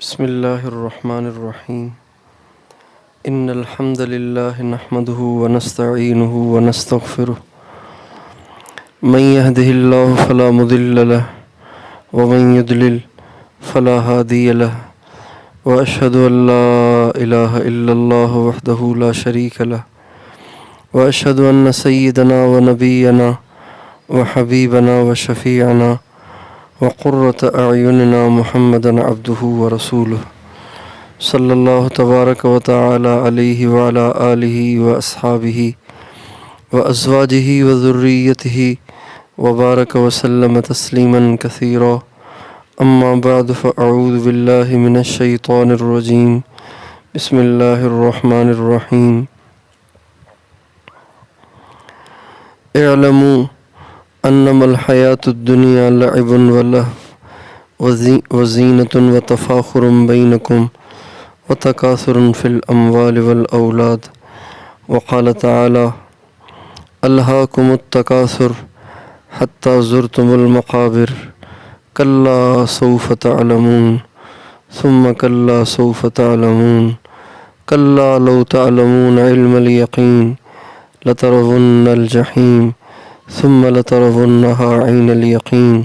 بسم الله الرحمن الرحيم. إن الحمد لله نحمده ونستعينه ونستغفره، من يهده الله فلا مضل له ومن يضلل فلا هادي له، وأشهد أن لا إله إلا الله وحده لا شريك له، وأشهد أن سيدنا ونبينا وحبيبنا وشفيعنا وقرة أعيننا محمدا عبده ورسوله، صلى الله تبارك وتعالى عليه وعلى آله وأصحابه وأزواجه وذريته وبارك وسلم تسليما كثيرا. أما بعد، فأعوذ بالله من الشيطان الرجيم. بسم الله الرحمن الرحيم. اعلموا أنما الحياة الدنيا لعب ولهو وزينة وتفاخر بينكم وتكاثر في الأموال والأولاد، وقال تعالى: ألهاكم التكاثر حتى زرتم المقابر، كلا سوف تعلمون ثم كلا سوف تعلمون، كلا لو تعلمون علم اليقين لترون الجحيم ثم لترونها عين اليقين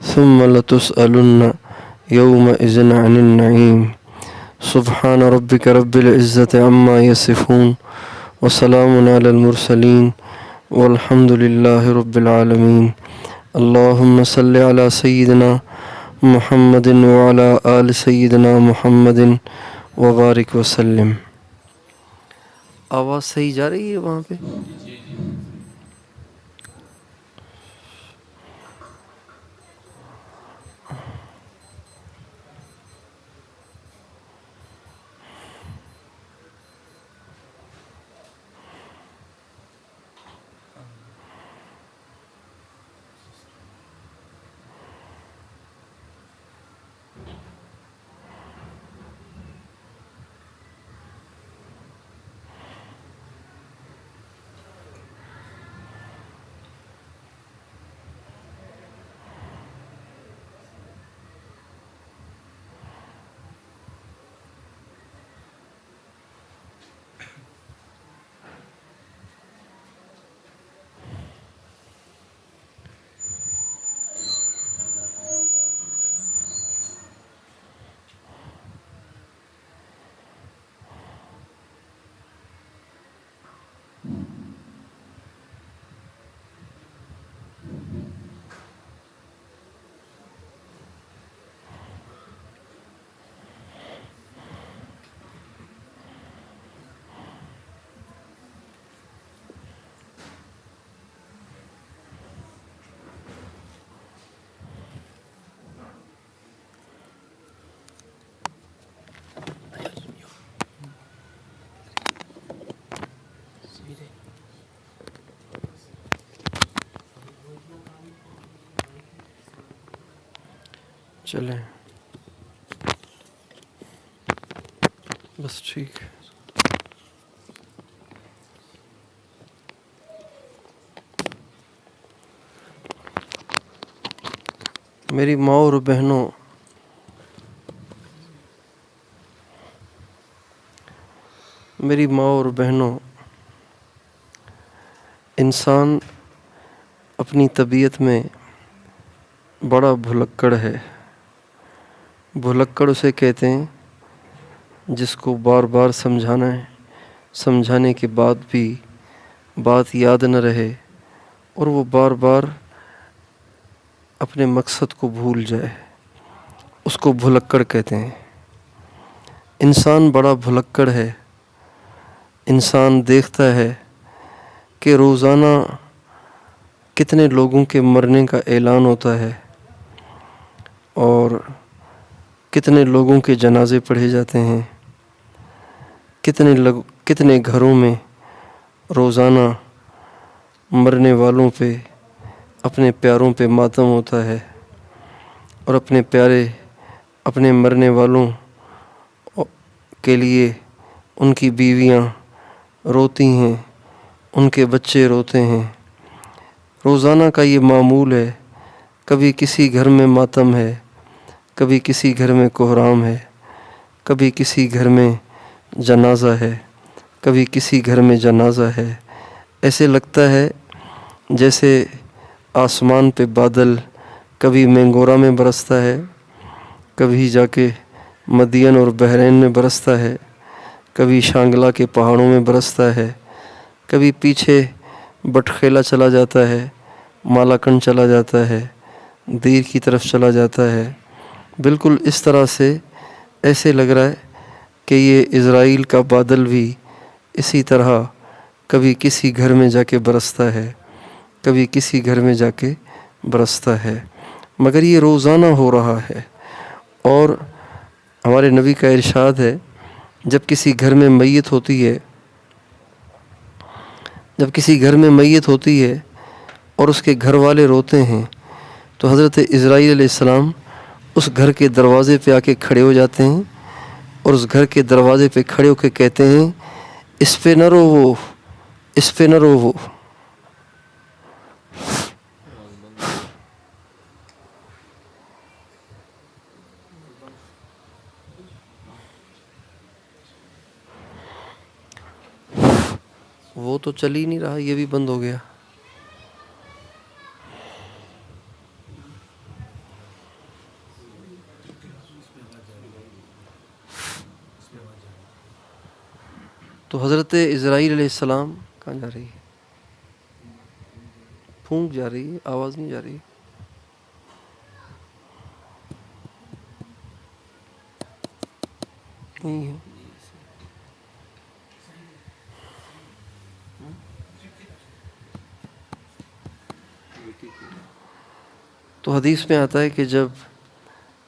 ثم لتسألن يومئذ عن النعيم. سبحان ربك رب العزة عما يصفون وسلام على المرسلين والحمد لله رب العالمين. اللهم صل على سيدنا محمد وعلى آل سيدنا محمد وبارک وسلم. آواز صحیح جا رہی ہے وہاں پہ؟ چلیں بس ٹھیک ہے. میری ماں اور بہنوں، انسان اپنی طبیعت میں بڑا بھلکڑ ہے. بھلکڑ اسے کہتے ہیں جس کو بار بار سمجھانا ہے، سمجھانے کے بعد بھی بات یاد نہ رہے اور وہ بار بار اپنے مقصد کو بھول جائے، اس کو بھلکڑ کہتے ہیں. انسان بڑا بھلکڑ ہے. انسان دیکھتا ہے کہ روزانہ کتنے لوگوں کے مرنے کا اعلان ہوتا ہے اور کتنے لوگوں کے جنازے پڑھے جاتے ہیں. کتنے گھروں میں روزانہ مرنے والوں پہ، اپنے پیاروں پہ ماتم ہوتا ہے اور اپنے پیارے اپنے مرنے والوں کے لیے ان کی بیویاں روتی ہیں، ان کے بچے روتے ہیں. روزانہ کا یہ معمول ہے. کبھی کسی گھر میں ماتم ہے، کبھی کسی گھر میں کوہرام ہے، کبھی کسی گھر میں جنازہ ہے، کبھی کسی گھر میں جنازہ ہے۔ ایسے لگتا ہے جیسے آسمان پہ بادل کبھی مینگورا میں برستا ہے، کبھی جا کے مدین اور بحرین میں برستا ہے، کبھی شانگلہ کے پہاڑوں میں برستا ہے، کبھی پیچھے بٹخیلا چلا جاتا ہے، مالاکنڈ چلا جاتا ہے، دیر کی طرف چلا جاتا ہے۔ بالکل اس طرح سے ایسے لگ رہا ہے کہ یہ اسرائیل کا بادل بھی اسی طرح کبھی کسی گھر میں جا کے برستا ہے، کبھی کسی گھر میں جا کے برستا ہے، مگر یہ روزانہ ہو رہا ہے۔ اور ہمارے نبی کا ارشاد ہے، جب کسی گھر میں میت ہوتی ہے، جب کسی گھر میں میت ہوتی ہے اور اس کے گھر والے روتے ہیں تو حضرت اسرائیل علیہ السلام اس گھر کے دروازے پہ آ کے کھڑے ہو جاتے ہیں اور اس گھر کے دروازے پہ کھڑے ہو کے کہتے ہیں، اس پہ نہ روو، اس پہ نہ روو۔ وہ تو چل ہی نہیں رہا، یہ بھی بند ہو گیا۔ تو حضرت اسرائیل علیہ السلام کہاں جا رہی ہے؟ پھونک جا رہی ہے، آواز نہیں جا رہی۔ نہیں ہے۔ تو حدیث میں آتا ہے کہ جب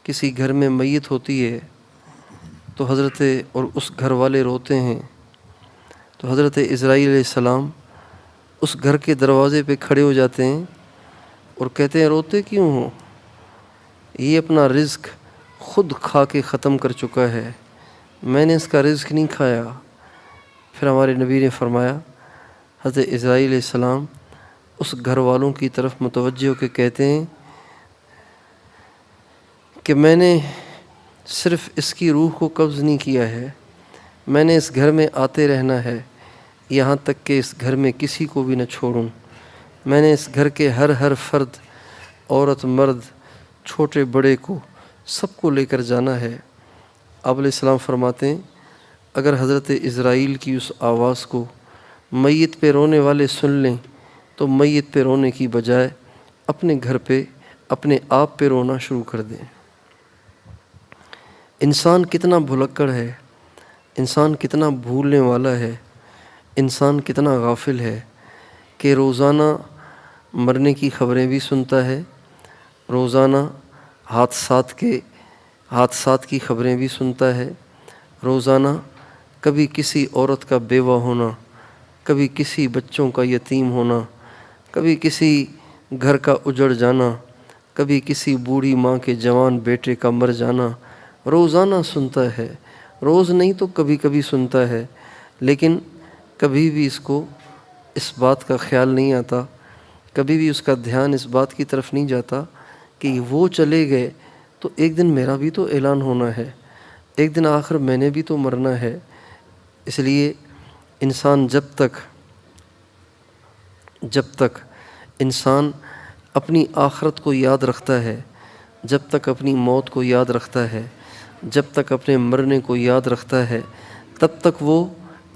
کسی گھر میں میت ہوتی ہے تو حضرت اور اس گھر والے روتے ہیں تو حضرت اسرائیل علیہ السلام اس گھر کے دروازے پہ کھڑے ہو جاتے ہیں اور کہتے ہیں، روتے کیوں ہو؟ یہ اپنا رزق خود کھا کے ختم کر چکا ہے، میں نے اس کا رزق نہیں کھایا۔ پھر ہمارے نبی نے فرمایا، حضرت اسرائیل علیہ السلام اس گھر والوں کی طرف متوجہ ہو کے کہتے ہیں کہ میں نے صرف اس کی روح کو قبض نہیں کیا ہے، میں نے اس گھر میں آتے رہنا ہے یہاں تک کہ اس گھر میں کسی کو بھی نہ چھوڑوں۔ میں نے اس گھر کے ہر فرد، عورت مرد، چھوٹے بڑے کو، سب کو لے کر جانا ہے۔ آپ علیہ السلام فرماتے ہیں، اگر حضرت اسرائیل کی اس آواز کو میت پہ رونے والے سن لیں تو میت پہ رونے کی بجائے اپنے گھر پہ اپنے آپ پہ رونا شروع کر دیں۔ انسان کتنا بھلکڑ ہے، انسان کتنا بھولنے والا ہے، انسان کتنا غافل ہے کہ روزانہ مرنے کی خبریں بھی سنتا ہے، روزانہ حادثات کی خبریں بھی سنتا ہے، روزانہ کبھی کسی عورت کا بیوہ ہونا، کبھی کسی بچوں کا یتیم ہونا، کبھی کسی گھر کا اجڑ جانا، کبھی کسی بوڑھی ماں کے جوان بیٹے کا مر جانا، روزانہ سنتا ہے۔ روز نہیں تو کبھی کبھی سنتا ہے، لیکن کبھی بھی اس کو اس بات کا خیال نہیں آتا، کبھی بھی اس کا دھیان اس بات کی طرف نہیں جاتا کہ وہ چلے گئے تو ایک دن میرا بھی تو اعلان ہونا ہے، ایک دن آخر میں نے بھی تو مرنا ہے۔ اس لیے انسان جب تک انسان اپنی آخرت کو یاد رکھتا ہے، جب تک اپنی موت کو یاد رکھتا ہے، جب تک اپنے مرنے کو یاد رکھتا ہے، تب تک وہ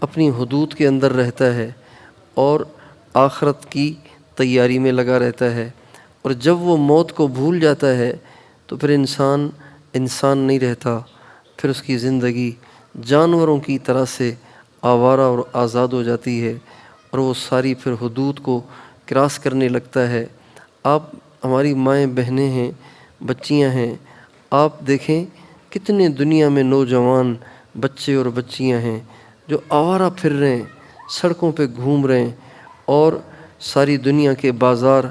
اپنی حدود کے اندر رہتا ہے اور آخرت کی تیاری میں لگا رہتا ہے۔ اور جب وہ موت کو بھول جاتا ہے تو پھر انسان نہیں رہتا، پھر اس کی زندگی جانوروں کی طرح سے آوارہ اور آزاد ہو جاتی ہے اور وہ ساری پھر حدود کو کراس کرنے لگتا ہے۔ آپ ہماری مائیں بہنیں ہیں، بچیاں ہیں، آپ دیکھیں کتنے دنیا میں نوجوان بچے اور بچیاں ہیں جو آوارہ پھر رہے ہیں، سڑکوں پہ گھوم رہے ہیں، اور ساری دنیا کے بازار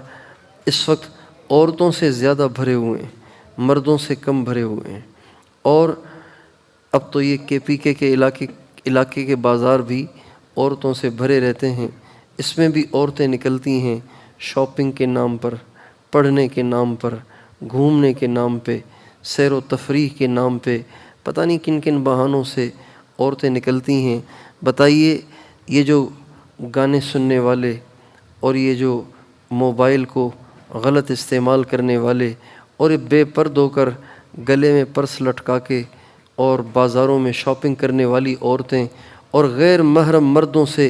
اس وقت عورتوں سے زیادہ بھرے ہوئے ہیں، مردوں سے کم بھرے ہوئے ہیں۔ اور اب تو یہ KPK کے علاقے کے بازار بھی عورتوں سے بھرے رہتے ہیں، اس میں بھی عورتیں نکلتی ہیں شاپنگ کے نام پر، پڑھنے کے نام پر، گھومنے کے نام پہ، سیر و تفریح کے نام پہ، پتہ نہیں کن کن بہانوں سے عورتیں نکلتی ہیں۔ بتائیے یہ جو گانے سننے والے اور یہ جو موبائل کو غلط استعمال کرنے والے اور یہ بے پرد ہو کر گلے میں پرس لٹکا کے اور بازاروں میں شاپنگ کرنے والی عورتیں اور غیر محرم مردوں سے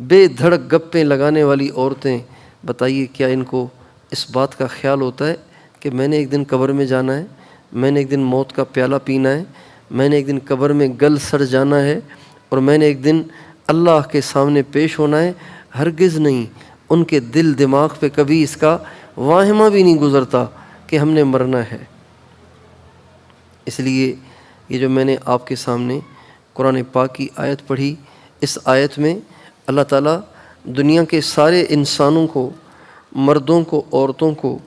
بے دھڑک گپیں لگانے والی عورتیں، بتائیے کیا ان کو اس بات کا خیال ہوتا ہے کہ میں نے ایک دن قبر میں جانا ہے، میں نے ایک دن موت کا پیالہ پینا ہے، میں نے ایک دن قبر میں گل سڑ جانا ہے اور میں نے ایک دن اللہ کے سامنے پیش ہونا ہے؟ ہرگز نہیں۔ ان کے دل دماغ پہ کبھی اس کا واہمہ بھی نہیں گزرتا کہ ہم نے مرنا ہے۔ اس لیے یہ جو میں نے آپ کے سامنے قرآن پاک کی آیت پڑھی، اس آیت میں اللہ تعالیٰ دنیا کے سارے انسانوں کو، مردوں کو، عورتوں کو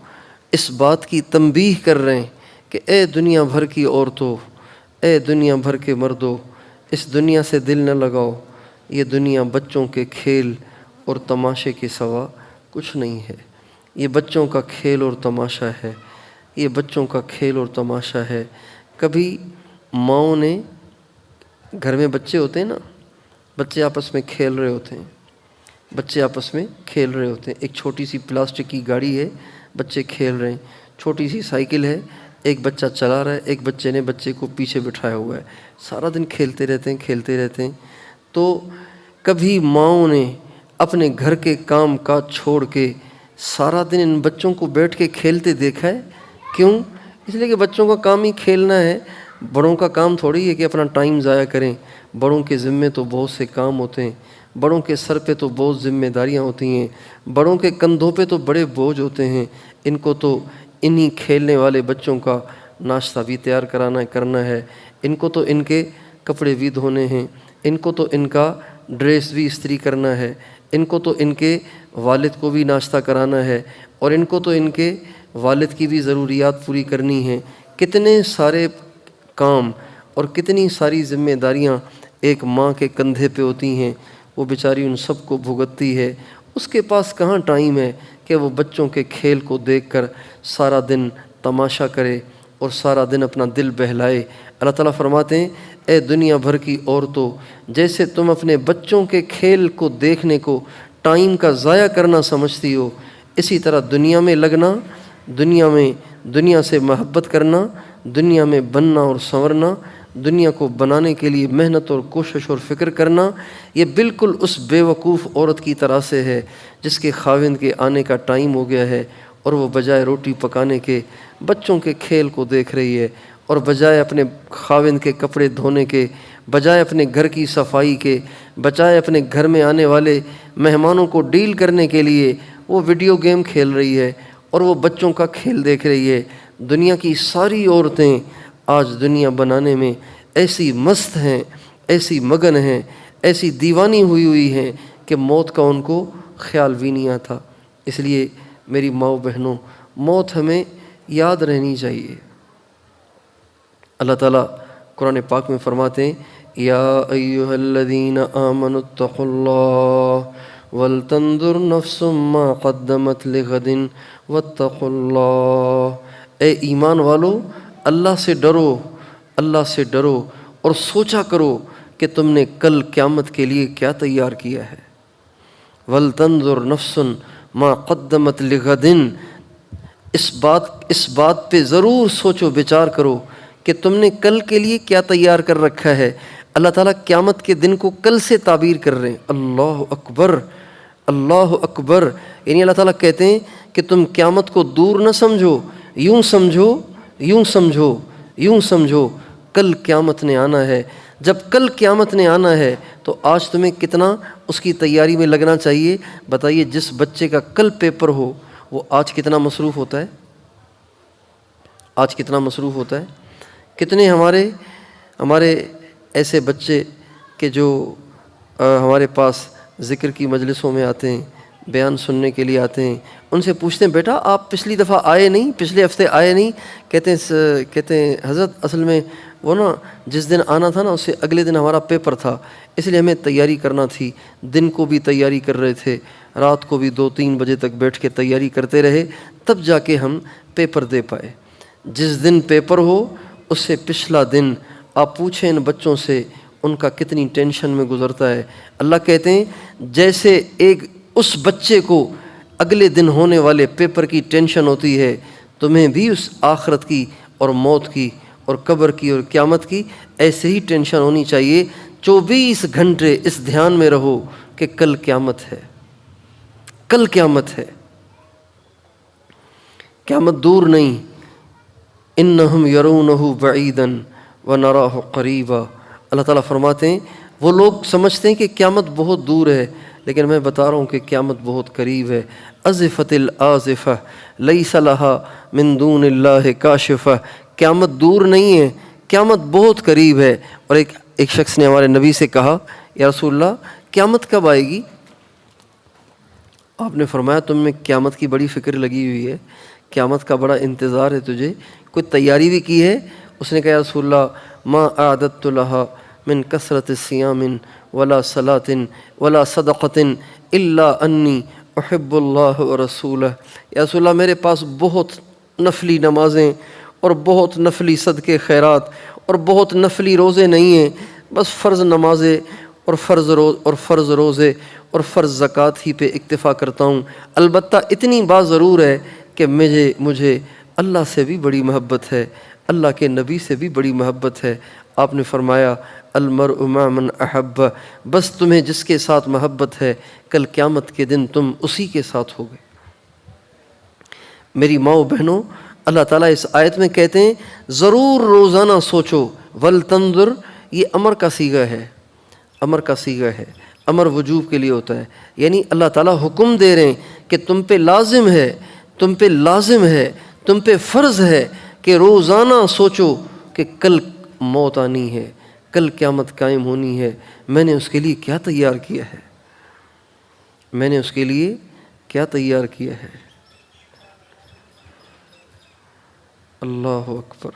اس بات کی تنبیہ کر رہے ہیں کہ اے دنیا بھر کی عورتوں، اے دنیا بھر کے مردوں، اس دنیا سے دل نہ لگاؤ، یہ دنیا بچوں کے کھیل اور تماشے کے سوا کچھ نہیں ہے۔ یہ بچوں کا کھیل اور تماشا ہے، یہ بچوں کا کھیل اور تماشا ہے۔ کبھی ماؤں نے، گھر میں بچے ہوتے ہیں نا، بچے آپس میں کھیل رہے ہوتے ہیں، بچے آپس میں کھیل رہے ہوتے ہیں، ایک چھوٹی سی پلاسٹک کی گاڑی ہے، بچے کھیل رہے ہیں، چھوٹی سی سائیکل ہے، ایک بچہ چلا رہا ہے، ایک بچے نے بچے کو پیچھے بٹھایا ہوا ہے، سارا دن کھیلتے رہتے ہیں، کھیلتے رہتے ہیں۔ تو کبھی ماؤں نے اپنے گھر کے کام کاج چھوڑ کے سارا دن ان بچوں کو بیٹھ کے کھیلتے دیکھا ہے؟ کیوں؟ اس لیے کہ بچوں کا کام ہی کھیلنا ہے، بڑوں کا کام تھوڑی ہے کہ اپنا ٹائم ضائع کریں۔ بڑوں کے ذمے تو بہت سے کام ہوتے ہیں، بڑوں کے سر پہ تو بہت ذمہ داریاں ہوتی ہیں، بڑوں کے کندھوں پہ تو بڑے بوجھ ہوتے ہیں۔ ان کو تو انہی کھیلنے والے بچوں کا ناشتہ بھی تیار کرنا ہے، ان کو تو ان کے کپڑے بھی دھونے ہیں، ان کو تو ان کا ڈریس بھی استری کرنا ہے، ان کو تو ان کے والد کو بھی ناشتہ کرانا ہے، اور ان کو تو ان کے والد کی بھی ضروریات پوری کرنی ہیں۔ کتنے سارے کام اور کتنی ساری ذمہ داریاں ایک ماں کے کندھے پہ ہوتی ہیں، وہ بیچاری ان سب کو بھگتتی ہے۔ اس کے پاس کہاں ٹائم ہے کہ وہ بچوں کے کھیل کو دیکھ کر سارا دن تماشا کرے اور سارا دن اپنا دل بہلائے۔ اللہ تعالیٰ فرماتے ہیں اے دنیا بھر کی عورتوں، جیسے تم اپنے بچوں کے کھیل کو دیکھنے کو ٹائم کا ضائع کرنا سمجھتی ہو، اسی طرح دنیا میں لگنا، دنیا سے محبت کرنا، دنیا میں بننا اور سنورنا، دنیا کو بنانے کے لیے محنت اور کوشش اور فکر کرنا، یہ بالکل اس بے وقوف عورت کی طرح سے ہے جس کے خاوند کے آنے کا ٹائم ہو گیا ہے اور وہ بجائے روٹی پکانے کے بچوں کے کھیل کو دیکھ رہی ہے، اور بجائے اپنے خاوند کے کپڑے دھونے کے، بجائے اپنے گھر کی صفائی کے، بجائے اپنے گھر میں آنے والے مہمانوں کو ڈیل کرنے کے لیے وہ ویڈیو گیم کھیل رہی ہے اور وہ بچوں کا کھیل دیکھ رہی ہے۔ دنیا کی ساری عورتیں آج دنیا بنانے میں ایسی مست ہیں، ایسی مگن ہیں، ایسی دیوانی ہوئی ہیں کہ موت کا ان کو خیال بھی نہیں آتا۔ اس لیے میری ماؤں بہنوں، موت ہمیں یاد رہنی چاہیے۔ اللہ تعالیٰ قرآن پاک میں فرماتے ہیں یا ایھا الذین آمنوا اتقوا اللہ ولتنظر نفس ما قدمت لغد واتقوا اللہ۔ اے ایمان والو، اللہ سے ڈرو، اللہ سے ڈرو اور سوچا کرو کہ تم نے کل قیامت کے لیے کیا تیار کیا ہے۔ وَلْتَنْظُرْ نَفْسٌ مَا قَدَّمَتْ لِغَدٍ، اس بات پہ ضرور سوچو بچار کرو کہ تم نے کل کے لیے کیا تیار کر رکھا ہے۔ اللہ تعالیٰ قیامت کے دن کو کل سے تعبیر کر رہے ہیں۔ اللہ اکبر، اللہ اکبر، یعنی اللہ تعالیٰ کہتے ہیں کہ تم قیامت کو دور نہ سمجھو، یوں سمجھو، یوں سمجھو، یوں سمجھو کل قیامت نے آنا ہے۔ جب کل قیامت نے آنا ہے تو آج تمہیں کتنا اس کی تیاری میں لگنا چاہیے۔ بتائیے جس بچے کا کل پیپر ہو وہ آج کتنا مصروف ہوتا ہے، آج کتنا مصروف ہوتا ہے۔ کتنے ہمارے ایسے بچے کہ جو ہمارے پاس ذکر کی مجلسوں میں آتے ہیں، بیان سننے کے لیے آتے ہیں، ان سے پوچھتے ہیں بیٹا آپ پچھلی دفعہ آئے نہیں، پچھلے ہفتے آئے نہیں؟ کہتے ہیں حضرت اصل میں وہ نا جس دن آنا تھا نا اس سے اگلے دن ہمارا پیپر تھا، اس لیے ہمیں تیاری کرنا تھی، دن کو بھی تیاری کر رہے تھے، رات کو بھی 2-3 بجے تک بیٹھ کے تیاری کرتے رہے، تب جا کے ہم پیپر دے پائے۔ جس دن پیپر ہو اس سے پچھلا دن آپ پوچھیں ان بچوں سے ان کا کتنی ٹینشن میں گزرتا ہے۔ اللہ کہتے ہیں جیسے ایک اس بچے کو اگلے دن ہونے والے پیپر کی ٹینشن ہوتی ہے، تمہیں بھی اس آخرت کی اور موت کی اور قبر کی اور قیامت کی ایسے ہی ٹینشن ہونی چاہیے۔ 24 گھنٹے اس دھیان میں رہو کہ کل قیامت ہے، کل قیامت ہے، قیامت دور نہیں۔ انہم یرونہ بعیدا ونراہ قریبا، اللہ تعالیٰ فرماتے ہیں وہ لوگ سمجھتے ہیں کہ قیامت بہت دور ہے، لیکن میں بتا رہا ہوں کہ قیامت بہت قریب ہے۔ ازفت الازفہ لیس لہا من دون اللہ کاشفہ، قیامت دور نہیں ہے، قیامت بہت قریب ہے۔ اور ایک شخص نے ہمارے نبی سے کہا یا رسول اللہ قیامت کب آئے گی؟ آپ نے فرمایا تم میں قیامت کی بڑی فکر لگی ہوئی ہے، قیامت کا بڑا انتظار ہے تجھے، کوئی تیاری بھی کی ہے؟ اس نے کہا یا رسول اللہ ما اعددت لہا من کثرت صیام ولا صلاۃ ولا صدقۃ الا انی احب اللہ ورسولہ، یا رسول اللہ میرے پاس بہت نفلی نمازیں اور بہت نفلی صدقے خیرات اور بہت نفلی روزے نہیں ہیں، بس فرض نمازیں اور فرض روزے اور فرض زکوٰۃ ہی پہ اکتفا کرتا ہوں۔ البتہ اتنی بات ضرور ہے کہ مجھے اللہ سے بھی بڑی محبت ہے، اللہ کے نبی سے بھی بڑی محبت ہے۔ آپ نے فرمایا المرء مع من احب، بس تمہیں جس کے ساتھ محبت ہے کل قیامت کے دن تم اسی کے ساتھ ہوگے۔ میری ماں و بہنوں، اللہ تعالیٰ اس آیت میں کہتے ہیں ضرور روزانہ سوچو، ولتنظر، یہ امر کا صیغہ ہے، امر کا صیغہ ہے، امر وجوب کے لیے ہوتا ہے، یعنی اللہ تعالیٰ حکم دے رہے ہیں کہ تم پہ لازم ہے، تم پہ لازم ہے، تم پہ فرض ہے کہ روزانہ سوچو کہ کل موت آنی ہے، کل قیامت قائم ہونی ہے، میں نے اس کے لیے کیا تیار کیا ہے، میں نے اس کے لیے کیا تیار کیا ہے۔ اللہ اکبر۔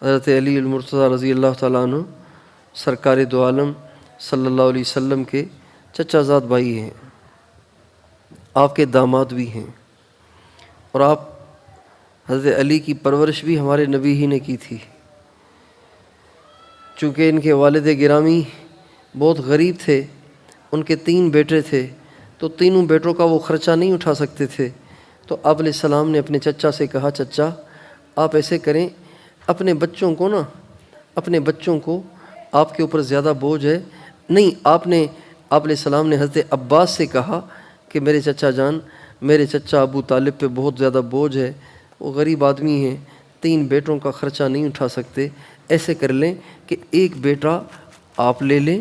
حضرت علی المرتضیٰ رضی اللہ تعالیٰ عنہ سرکار دو عالم صلی اللہ علیہ وسلم کے چچا زاد بھائی ہیں، آپ کے داماد بھی ہیں، اور آپ حضرت علی کی پرورش بھی ہمارے نبی ہی نے کی تھی۔ چونکہ ان کے والد گرامی بہت غریب تھے، ان کے 3 بیٹے تھے، تو تینوں بیٹوں کا وہ خرچہ نہیں اٹھا سکتے تھے، تو آپ علیہ السلام نے اپنے چچا سے کہا چچا آپ ایسے کریں، اپنے بچوں کو آپ کے اوپر زیادہ بوجھ ہے نہیں، آپ علیہ السلام نے حضرت عباس سے کہا کہ میرے چچا جان، میرے چچا ابو طالب پہ بہت زیادہ بوجھ ہے، وہ غریب آدمی ہیں، 3 بیٹوں کا خرچہ نہیں اٹھا سکتے، ایسے کر لیں کہ ایک بیٹا آپ لے لیں،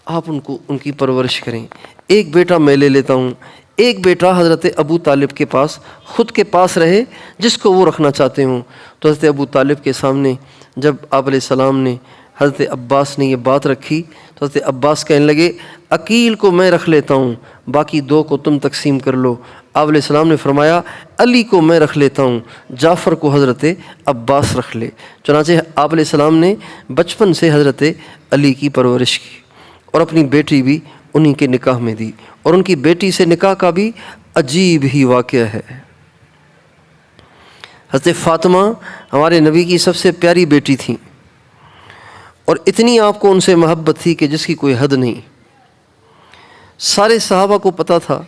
آپ ان کی پرورش کریں، ایک بیٹا میں لے لیتا ہوں، ایک بیٹا حضرت ابو طالب کے پاس خود کے پاس رہے جس کو وہ رکھنا چاہتے ہوں۔ تو حضرت ابو طالب کے سامنے جب آپ علیہ السلام نے حضرت عباس نے یہ بات رکھی تو حضرت عباس کہنے لگے عقیل کو میں رکھ لیتا ہوں، باقی 2 کو تم تقسیم کر لو۔ آپ علیہ السلام نے فرمایا علی کو میں رکھ لیتا ہوں، جعفر کو حضرت عباس رکھ لے۔ چنانچہ آپ علیہ السلام نے بچپن سے حضرت علی کی پرورش کی اور اپنی بیٹی بھی انہی کے نکاح میں دی، اور ان کی بیٹی سے نکاح کا بھی عجیب ہی واقعہ ہے۔ حضرت فاطمہ ہمارے نبی کی سب سے پیاری بیٹی تھیں، اور اتنی آپ کو ان سے محبت تھی کہ جس کی کوئی حد نہیں۔ سارے صحابہ کو پتہ تھا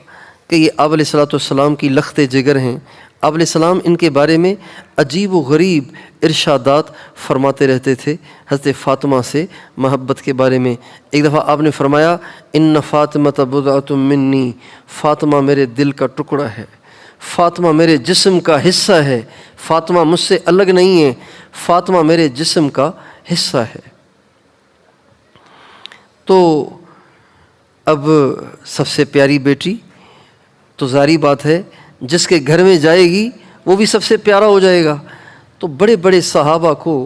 کہ یہ آپ علیہ السلام کی لخت جگر ہیں، آپ علیہ السلام ان کے بارے میں عجیب و غریب ارشادات فرماتے رہتے تھے حضرت فاطمہ سے محبت کے بارے میں۔ ایک دفعہ آپ نے فرمایا ان فاطمۃ بضعۃ منی، فاطمہ میرے دل کا ٹکڑا ہے، فاطمہ میرے جسم کا حصہ ہے، فاطمہ مجھ سے الگ نہیں ہے، فاطمہ میرے جسم کا حصہ ہے۔ تو اب سب سے پیاری بیٹی تو ظاہری بات ہے جس کے گھر میں جائے گی وہ بھی سب سے پیارا ہو جائے گا۔ تو بڑے بڑے صحابہ کو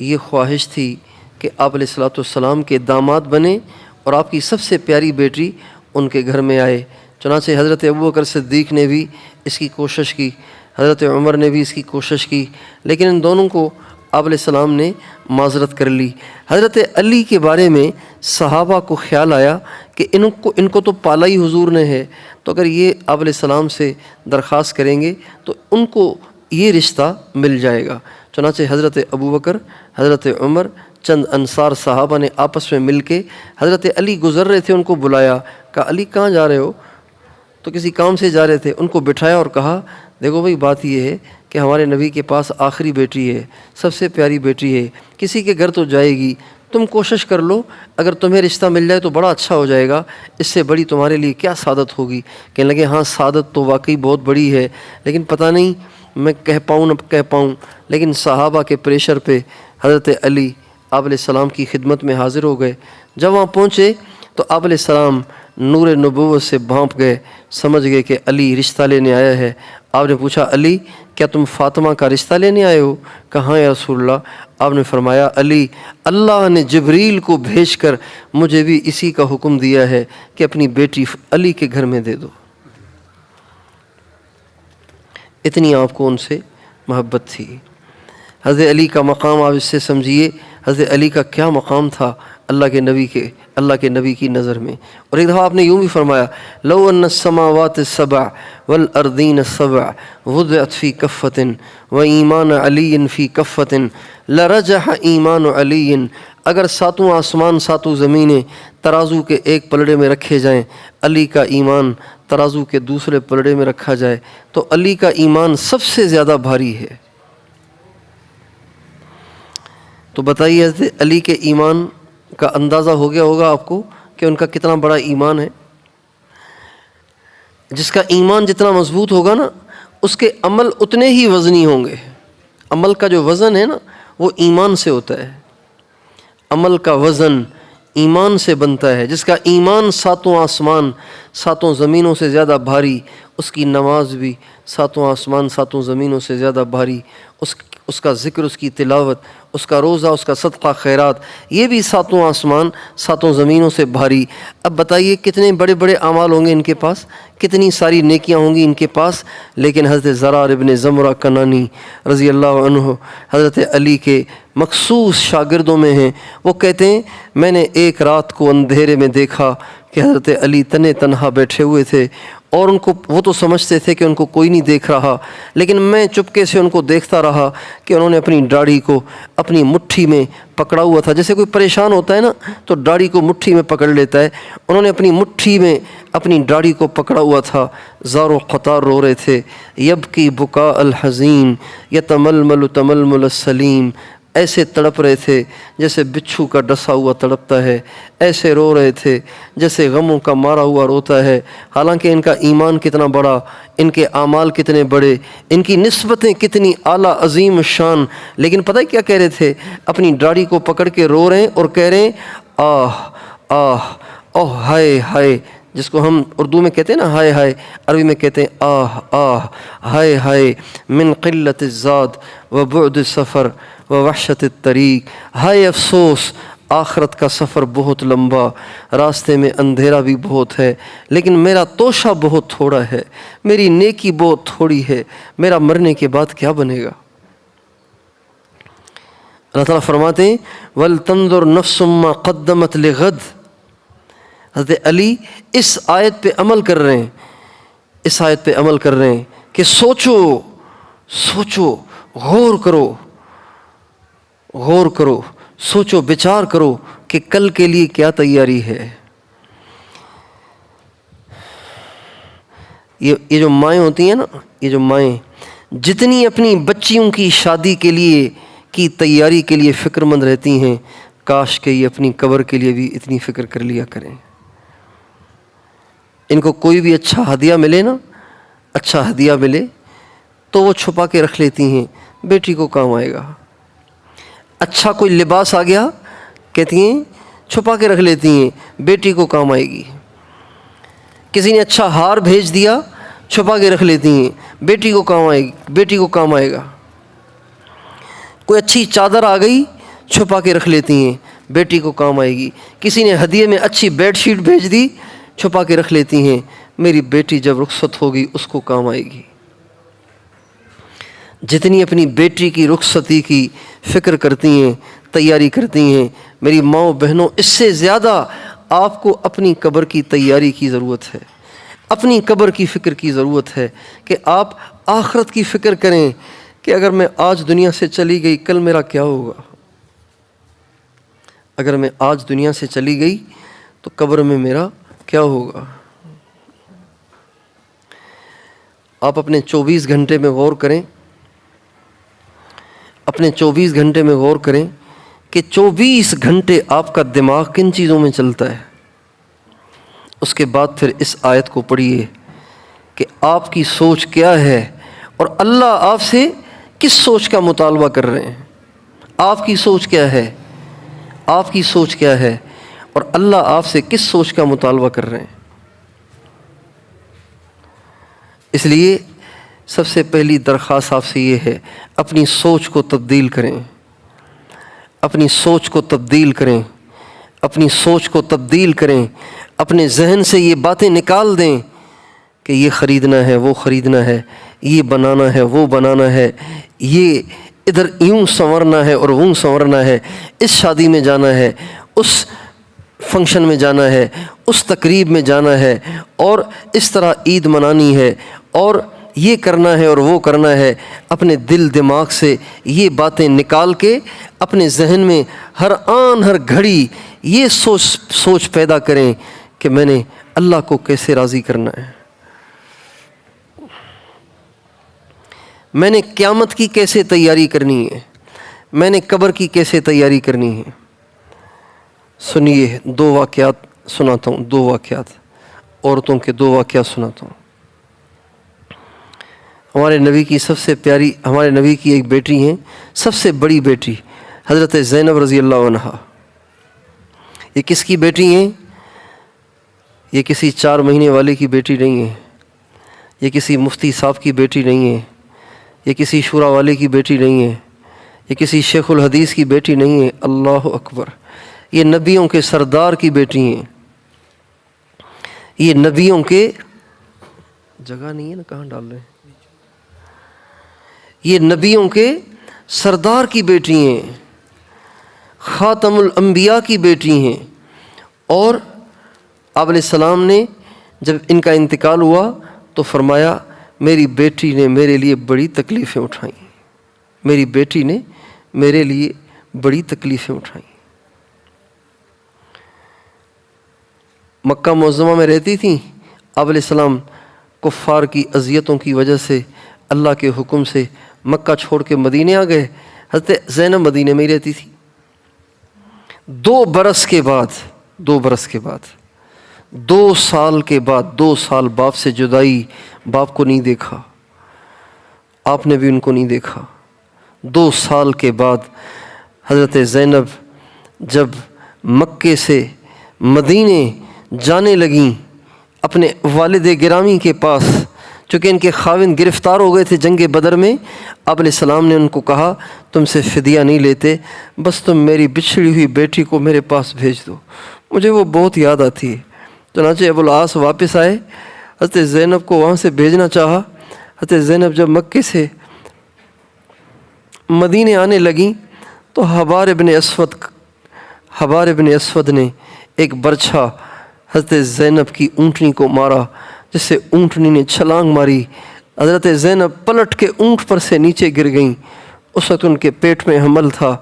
یہ خواہش تھی کہ آپ علیہ السلام کے داماد بنیں اور آپ کی سب سے پیاری بیٹی ان کے گھر میں آئے۔ چنانچہ حضرت ابوبکر صدیق نے بھی اس کی کوشش کی، حضرت عمر نے بھی اس کی کوشش کی، لیکن ان دونوں کو آپ علیہ السلام نے معذرت کر لی۔ حضرت علی کے بارے میں صحابہ کو خیال آیا کہ ان کو تو پالا ہی حضور نے ہے، تو اگر یہ آپ علیہ السلام سے درخواست کریں گے تو ان کو یہ رشتہ مل جائے گا۔ چنانچہ حضرت ابوبکر، حضرت عمر، چند انصار صحابہ نے آپس میں مل کے حضرت علی گزر رہے تھے ان کو بلایا، کہا علی کہاں جا رہے ہو؟ تو کسی کام سے جا رہے تھے، ان کو بٹھایا اور کہا دیکھو بھائی بات یہ ہے کہ ہمارے نبی کے پاس آخری بیٹی ہے، سب سے پیاری بیٹی ہے، کسی کے گھر تو جائے گی، تم کوشش کر لو، اگر تمہیں رشتہ مل جائے تو بڑا اچھا ہو جائے گا، اس سے بڑی تمہارے لیے کیا سعادت ہوگی؟ کہنے لگے ہاں سعادت تو واقعی بہت بڑی ہے، لیکن پتہ نہیں میں کہہ پاؤں نہ کہہ پاؤں۔ لیکن صحابہ کے پریشر پہ حضرت علی آپ علیہ السلام کی خدمت میں حاضر ہو گئے۔ جب وہاں پہنچے تو آپ علیہ السلام نور نبوت سے بھانپ گئے، سمجھ گئے کہ علی رشتہ لینے آیا ہے۔ آپ نے پوچھا علی کیا تم فاطمہ کا رشتہ لینے آئے ہو؟ کہا ہاں یا رسول اللہ۔ آپ نے فرمایا علی، اللہ نے جبریل کو بھیج کر مجھے بھی اسی کا حکم دیا ہے کہ اپنی بیٹی علی کے گھر میں دے دو۔ اتنی آپ کو ان سے محبت تھی۔ حضرت علی کا مقام آپ اس سے سمجھیے، حضرت علی کا کیا مقام تھا اللہ کے نبی کی نظر میں۔ اور ایک دفعہ آپ نے یوں بھی فرمایا لو ان السماوات السبع والارضین السبع وضعت فی کفۃ وایمان علی فی کفۃ لرجح ایمان علی، اگر ساتوں آسمان ساتوں زمینیں ترازو کے ایک پلڑے میں رکھے جائیں، علی کا ایمان ترازو کے دوسرے پلڑے میں رکھا جائے تو علی کا ایمان سب سے زیادہ بھاری ہے۔ تو بتائیے حضرت علی کے ایمان کا اندازہ ہو گیا ہوگا آپ کو کہ ان کا کتنا بڑا ایمان ہے۔ جس کا ایمان جتنا مضبوط ہوگا نا اس کے عمل اتنے ہی وزنی ہوں گے۔ عمل کا جو وزن ہے نا وہ ایمان سے ہوتا ہے، عمل کا وزن ایمان سے بنتا ہے۔ جس کا ایمان ساتوں آسمان ساتوں زمینوں سے زیادہ بھاری، اس کی نماز بھی ساتوں آسمان ساتوں زمینوں سے زیادہ بھاری، اس کا ذکر، اس کی تلاوت، اس کا روزہ، اس کا صدقہ خیرات، یہ بھی ساتوں آسمان ساتوں زمینوں سے بھاری۔ اب بتائیے کتنے بڑے بڑے اعمال ہوں گے ان کے پاس، کتنی ساری نیکیاں ہوں گی ان کے پاس، لیکن حضرت زرار ابن زمرہ کنانی رضی اللہ عنہ حضرت علی کے مخصوص شاگردوں میں ہیں۔ وہ کہتے ہیں میں نے ایک رات کو اندھیرے میں دیکھا کہ حضرت علی تنے تنہا بیٹھے ہوئے تھے، اور وہ تو سمجھتے تھے کہ ان کو کوئی نہیں دیکھ رہا، لیکن میں چپکے سے ان کو دیکھتا رہا کہ انہوں نے اپنی داڑھی کو اپنی مٹھی میں پکڑا ہوا تھا۔ جیسے کوئی پریشان ہوتا ہے نا تو داڑھی کو مٹھی میں پکڑ لیتا ہے، انہوں نے اپنی مٹھی میں اپنی داڑھی کو پکڑا ہوا تھا، زار و قطار رو رہے تھے۔ یبکی بکاء الحزین یتململ تململ السلیم، ایسے تڑپ رہے تھے جیسے بچھو کا ڈسا ہوا تڑپتا ہے، ایسے رو رہے تھے جیسے غموں کا مارا ہوا روتا ہے۔ حالانکہ ان کا ایمان کتنا بڑا، ان کے اعمال کتنے بڑے، ان کی نسبتیں کتنی اعلیٰ عظیم شان، لیکن پتہ ہے کیا کہہ رہے تھے؟ اپنی داڑھی کو پکڑ کے رو رہے ہیں اور کہہ رہے ہیں آہ آہ اوہ ہائے ہائے، جس کو ہم اردو میں کہتے ہیں نا ہائے ہائے، عربی میں کہتے ہیں آہ آہ ہائے ہائے، من قلت الزاد و بعد السفر و وحشت الطریق، ہائے افسوس، آخرت کا سفر بہت لمبا، راستے میں اندھیرا بھی بہت ہے، لیکن میرا توشہ بہت تھوڑا ہے، میری نیکی بہت تھوڑی ہے، میرا مرنے کے بعد کیا بنے گا؟ اللہ تعالیٰ فرماتے ہیں وَلْتَنْظُرْ نَفْسٌ مَّا قَدَّمَتْ لِغَدٍ۔ حضرت علی اس آیت پہ عمل کر رہے ہیں، اس آیت پہ عمل کر رہے ہیں کہ سوچو غور کرو، سوچو بچار کرو کہ کل کے لیے کیا تیاری ہے۔ یہ جو مائیں ہوتی ہیں نا، یہ جو مائیں جتنی اپنی بچیوں کی شادی کے لیے کی تیاری کے لیے فکر مند رہتی ہیں، کاش کہ یہ اپنی قبر کے لیے بھی اتنی فکر کر لیا کریں۔ ان کو کوئی بھی اچھا ہدیہ ملے نا، اچھا ہدیہ ملے تو وہ چھپا کے رکھ لیتی ہیں، بیٹی کو کام آئے گا۔ اچھا کوئی لباس آ گیا کہتی ہیں چھپا کے رکھ لیتی ہیں، بیٹی کو کام آئے گی۔ کسی نے اچھا ہار بھیج دیا چھپا کے رکھ لیتی ہیں، بیٹی کو کام آئے گا۔ کوئی اچھی چادر آ گئی چھپا کے رکھ لیتی ہیں، بیٹی کو کام آئے گی۔ کسی نے ہدیے میں اچھی بیڈ شیٹ بھیج دی، چھپا کے رکھ لیتی ہیں، میری بیٹی جب رخصت ہوگی اس کو کام آئے گی۔ جتنی اپنی بیٹی کی رخصتی کی فکر کرتی ہیں، تیاری کرتی ہیں میری ماؤں بہنوں، اس سے زیادہ آپ کو اپنی قبر کی تیاری کی ضرورت ہے، اپنی قبر کی فکر کی ضرورت ہے کہ آپ آخرت کی فکر کریں۔ کہ اگر میں آج دنیا سے چلی گئی کل میرا کیا ہوگا؟ اگر میں آج دنیا سے چلی گئی تو قبر میں میرا کیا ہوگا؟ آپ اپنے 24 گھنٹے میں غور کریں، اپنے 24 گھنٹے میں غور کریں کہ 24 گھنٹے آپ کا دماغ کن چیزوں میں چلتا ہے۔ اس کے بعد پھر اس آیت کو پڑھیے کہ آپ کی سوچ کیا ہے اور اللہ آپ سے کس سوچ کا مطالبہ کر رہے ہیں۔ آپ کی سوچ کیا ہے، آپ کی سوچ کیا ہے اور اللہ آپ سے کس سوچ کا مطالبہ کر رہے ہیں۔ اس لیے سب سے پہلی درخواست آپ سے یہ ہے، اپنی سوچ کو تبدیل کریں، اپنی سوچ کو تبدیل کریں، اپنی سوچ کو تبدیل کریں، اپنے ذہن سے یہ باتیں نکال دیں کہ یہ خریدنا ہے، وہ خریدنا ہے، یہ بنانا ہے، وہ بنانا ہے، یہ ادھر یوں سنورنا ہے اور وہ سنورنا ہے، اس شادی میں جانا ہے، اس فنکشن میں جانا ہے، اس تقریب میں جانا ہے، اور اس طرح عید منانی ہے، اور یہ کرنا ہے اور وہ کرنا ہے۔ اپنے دل دماغ سے یہ باتیں نکال کے اپنے ذہن میں ہر آن ہر گھڑی یہ سوچ پیدا کریں کہ میں نے اللہ کو کیسے راضی کرنا ہے، میں نے قیامت کی کیسے تیاری کرنی ہے، میں نے قبر کی کیسے تیاری کرنی ہے۔ سنیے 2 واقعات سناتا ہوں، 2 واقعات، عورتوں کے 2 واقعات سناتا ہوں۔ ہمارے نبی کی سب سے پیاری، ہمارے نبی کی ایک بیٹی ہیں، سب سے بڑی بیٹی حضرت زینب رضی اللہ عنہا۔ یہ کس کی بیٹی ہیں؟ یہ کسی 4 مہینے والے کی بیٹی نہیں ہے، یہ کسی مفتی صاحب کی بیٹی نہیں ہے، یہ کسی شورا والے کی بیٹی نہیں ہے، یہ کسی شیخ الحدیث کی بیٹی نہیں ہے۔ اللہ اکبر! یہ نبیوں کے سردار کی بیٹی ہیں، یہ نبیوں کے، جگہ نہیں ہے نا، کہاں ڈال رہے ہیں، یہ نبیوں کے سردار کی بیٹی ہیں، خاتم الانبیاء کی بیٹی ہیں۔ اور آپ علیہ السلام نے جب ان کا انتقال ہوا تو فرمایا میری بیٹی نے میرے لیے بڑی تکلیفیں اٹھائیں، میری بیٹی نے میرے لیے بڑی تکلیفیں اٹھائیں۔ مکہ معظمہ میں رہتی تھیں، آپ علیہ السلام کفار کی اذیتوں کی وجہ سے اللہ کے حکم سے مکہ چھوڑ کے مدینے آ گئے۔ حضرت زینب مدینے میں ہی رہتی تھی۔ 2 برس کے بعد 2 سال کے بعد 2 سال باپ سے جدائی، باپ کو نہیں دیکھا، آپ نے بھی ان کو نہیں دیکھا۔ 2 سال کے بعد حضرت زینب جب مکے سے مدینے جانے لگیں اپنے والد گرامی کے پاس، چونکہ ان کے خاوند گرفتار ہو گئے تھے جنگ بدر میں، آپ علیہ السلام نے ان کو کہا تم سے فدیہ نہیں لیتے، بس تم میری بچھڑی ہوئی بیٹی کو میرے پاس بھیج دو، مجھے وہ بہت یاد آتی ہے۔ چنانچہ ابو العاص واپس آئے، حضرت زینب کو وہاں سے بھیجنا چاہا۔ حضرت زینب جب مکے سے مدینے آنے لگیں تو حبار ابن اسود نے ایک برچھا حضرت زینب کی اونٹنی کو مارا، جس سے اونٹنی نے چھلانگ ماری، حضرت زینب پلٹ کے اونٹ پر سے نیچے گر گئیں۔ اس وقت ان کے پیٹ میں حمل تھا،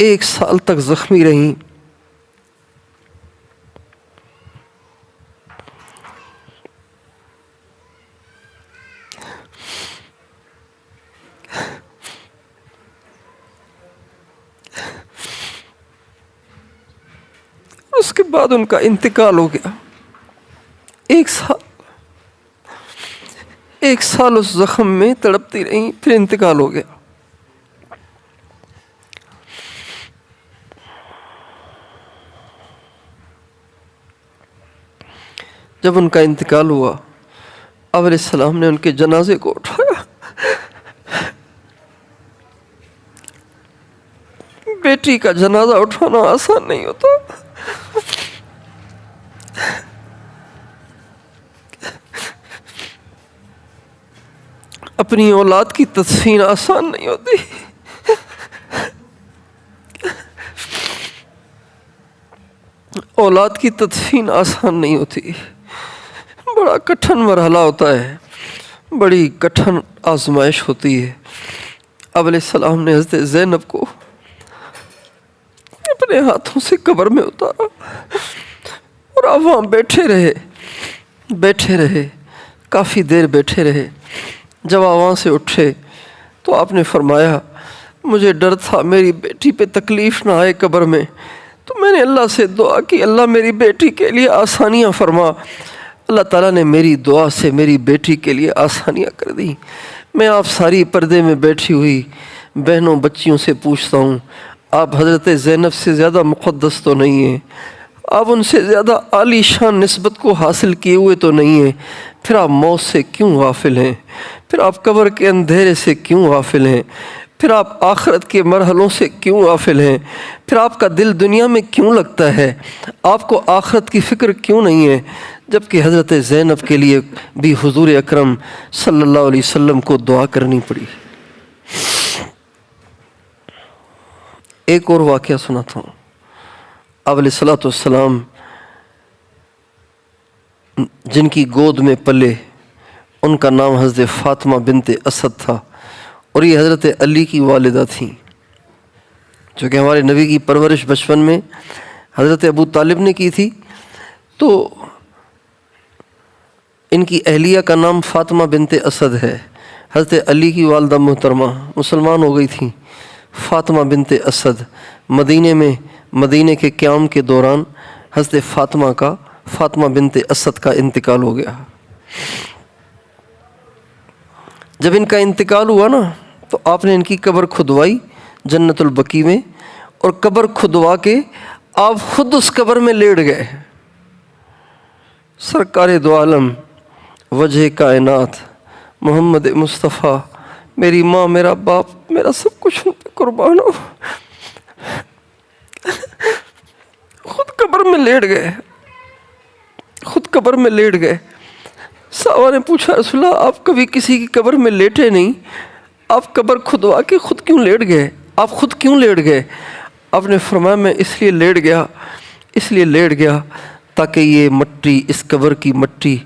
1 سال تک زخمی رہیں۔ اس کے بعد ان کا انتقال ہو گیا۔ 1 سال اس زخم میں تڑپتی رہیں، پھر انتقال ہو گیا۔ جب ان کا انتقال ہوا، آپ علیہ السلام نے ان کے جنازے کو اٹھایا۔ بیٹی کا جنازہ اٹھانا آسان نہیں ہوتا، اپنی اولاد کی تدفین آسان نہیں ہوتی۔ اولاد کی تدفین آسان نہیں ہوتی، بڑا کٹھن مرحلہ ہوتا ہے، بڑی کٹھن آزمائش ہوتی ہے۔ آپ علیہ السلام نے حضرت زینب کو اپنے ہاتھوں سے قبر میں اتارا اور آپ وہاں بیٹھے رہے کافی دیر بیٹھے رہے۔ جب آپ وہاں سے اٹھے تو آپ نے فرمایا مجھے ڈر تھا میری بیٹی پہ تکلیف نہ آئے قبر میں، تو میں نے اللہ سے دعا کی اللہ میری بیٹی کے لیے آسانیاں فرما۔ اللہ تعالیٰ نے میری دعا سے میری بیٹی کے لیے آسانیاں کر دی۔ میں آپ ساری پردے میں بیٹھی ہوئی بہنوں بچیوں سے پوچھتا ہوں، آپ حضرت زینب سے زیادہ مقدس تو نہیں ہیں، آپ ان سے زیادہ عالی شان نسبت کو حاصل کیے ہوئے تو نہیں ہیں، پھر آپ موت سے کیوں غافل ہیں؟ پھر آپ قبر کے اندھیرے سے کیوں غافل ہیں؟ پھر آپ آخرت کے مرحلوں سے کیوں غافل ہیں؟ پھر آپ کا دل دنیا میں کیوں لگتا ہے؟ آپ کو آخرت کی فکر کیوں نہیں ہے؟ جبکہ حضرت زینب کے لیے بھی حضور اکرم صلی اللہ علیہ وسلم کو دعا کرنی پڑی۔ ایک اور واقعہ سناتا ہوں۔ آپ علیہ الصلوۃ والسلام جن کی گود میں پلے ان کا نام حضرت فاطمہ بنت اسد تھا، اور یہ حضرت علی کی والدہ تھیں، جو کہ ہمارے نبی کی پرورش بچپن میں حضرت ابو طالب نے کی تھی۔ تو ان کی اہلیہ کا نام فاطمہ بنت اسد ہے۔ حضرت علی کی والدہ محترمہ مسلمان ہو گئی تھیں، فاطمہ بنت اسد۔ مدینے کے قیام کے دوران حضرت فاطمہ بنت اسد کا انتقال ہو گیا۔ جب ان کا انتقال ہوا نا تو آپ نے ان کی قبر کھدوائی جنت البقیع میں، اور قبر کھدوا کے آپ خود اس قبر میں لیٹ گئے۔ سرکار دو عالم وجہ کائنات محمد مصطفیٰ، میری ماں میرا باپ میرا سب کچھ ان پہ قربان ہو، خود قبر میں لیٹ گئے۔ صحابہ نے پوچھا رسول اللہ آپ کبھی کسی کی قبر میں لیٹے نہیں، آپ قبر کھدوا کے خود کیوں لیٹ گئے؟ آپ خود کیوں لیٹ گئے؟ آپ نے فرمایا میں اس لیے لیٹ گیا تاکہ یہ مٹی، اس قبر کی مٹی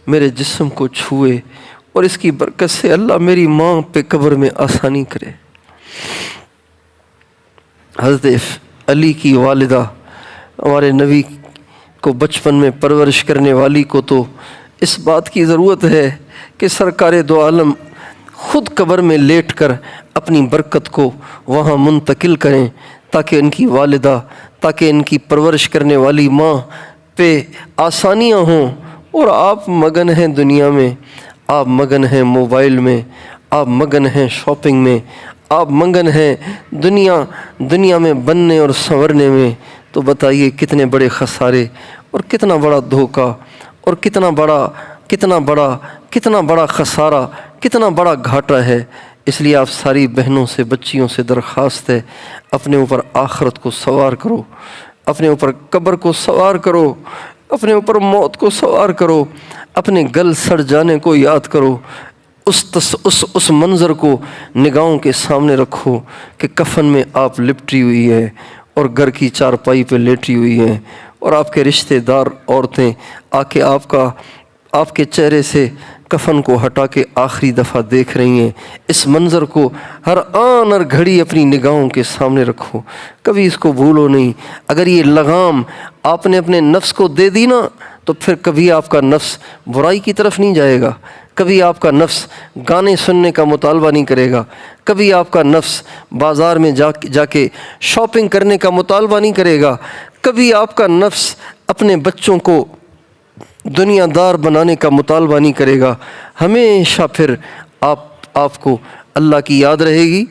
میرے جسم کو چھوئے، اور اس کی برکت سے اللہ میری ماں پہ قبر میں آسانی کرے۔ حضرت علی کی والدہ ہمارے نبی کو بچپن میں پرورش کرنے والی کو تو اس بات کی ضرورت ہے کہ سرکار دو عالم خود قبر میں لیٹ کر اپنی برکت کو وہاں منتقل کریں، تاکہ ان کی پرورش کرنے والی ماں پہ آسانیاں ہوں۔ اور آپ مگن ہیں دنیا میں، آپ مگن ہیں موبائل میں، آپ مگن ہیں شاپنگ میں، آپ مگن ہیں دنیا میں بننے اور سنورنے میں، تو بتائیے کتنے بڑے خسارے اور کتنا بڑا دھوکہ اور کتنا بڑا خسارہ، کتنا بڑا گھاٹا ہے۔ اس لیے آپ ساری بہنوں سے بچیوں سے درخواست ہے، اپنے اوپر آخرت کو سوار کرو، اپنے اوپر قبر کو سوار کرو، اپنے اوپر موت کو سوار کرو، اپنے گل سڑ جانے کو یاد کرو، اس منظر کو نگاہوں کے سامنے رکھو کہ کفن میں آپ لپٹی ہوئی ہے اور گھر کی چارپائی پہ لیٹی ہوئی ہیں، اور آپ کے رشتہ دار عورتیں آ کے آپ کے چہرے سے کفن کو ہٹا کے آخری دفعہ دیکھ رہی ہیں۔ اس منظر کو ہر آن ہر گھڑی اپنی نگاہوں کے سامنے رکھو، کبھی اس کو بھولو نہیں۔ اگر یہ لگام آپ نے اپنے نفس کو دے دی نا تو پھر کبھی آپ کا نفس برائی کی طرف نہیں جائے گا، کبھی آپ کا نفس گانے سننے کا مطالبہ نہیں کرے گا، کبھی آپ کا نفس بازار میں جا کے شاپنگ کرنے کا مطالبہ نہیں کرے گا، کبھی آپ کا نفس اپنے بچوں کو دنیا دار بنانے کا مطالبہ نہیں کرے گا۔ ہمیشہ پھر آپ کو اللہ کی یاد رہے گی،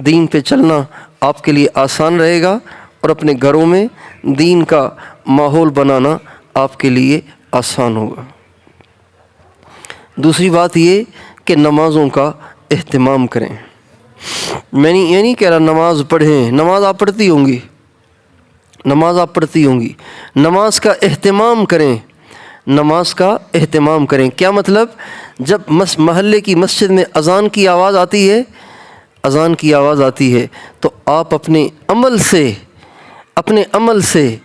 دین پہ چلنا آپ کے لیے آسان رہے گا، اور اپنے گھروں میں دین کا ماحول بنانا آپ کے لیے آسان ہوگا۔ دوسری بات یہ کہ نمازوں کا اہتمام کریں۔ میں یہ نہیں کہہ رہا نماز پڑھیں، نماز آپ پڑھتی ہوں گی، نماز کا اہتمام کریں، نماز کا اہتمام کریں۔ کیا مطلب؟ جب محلے کی مسجد میں اذان کی آواز آتی ہے تو آپ اپنے عمل سے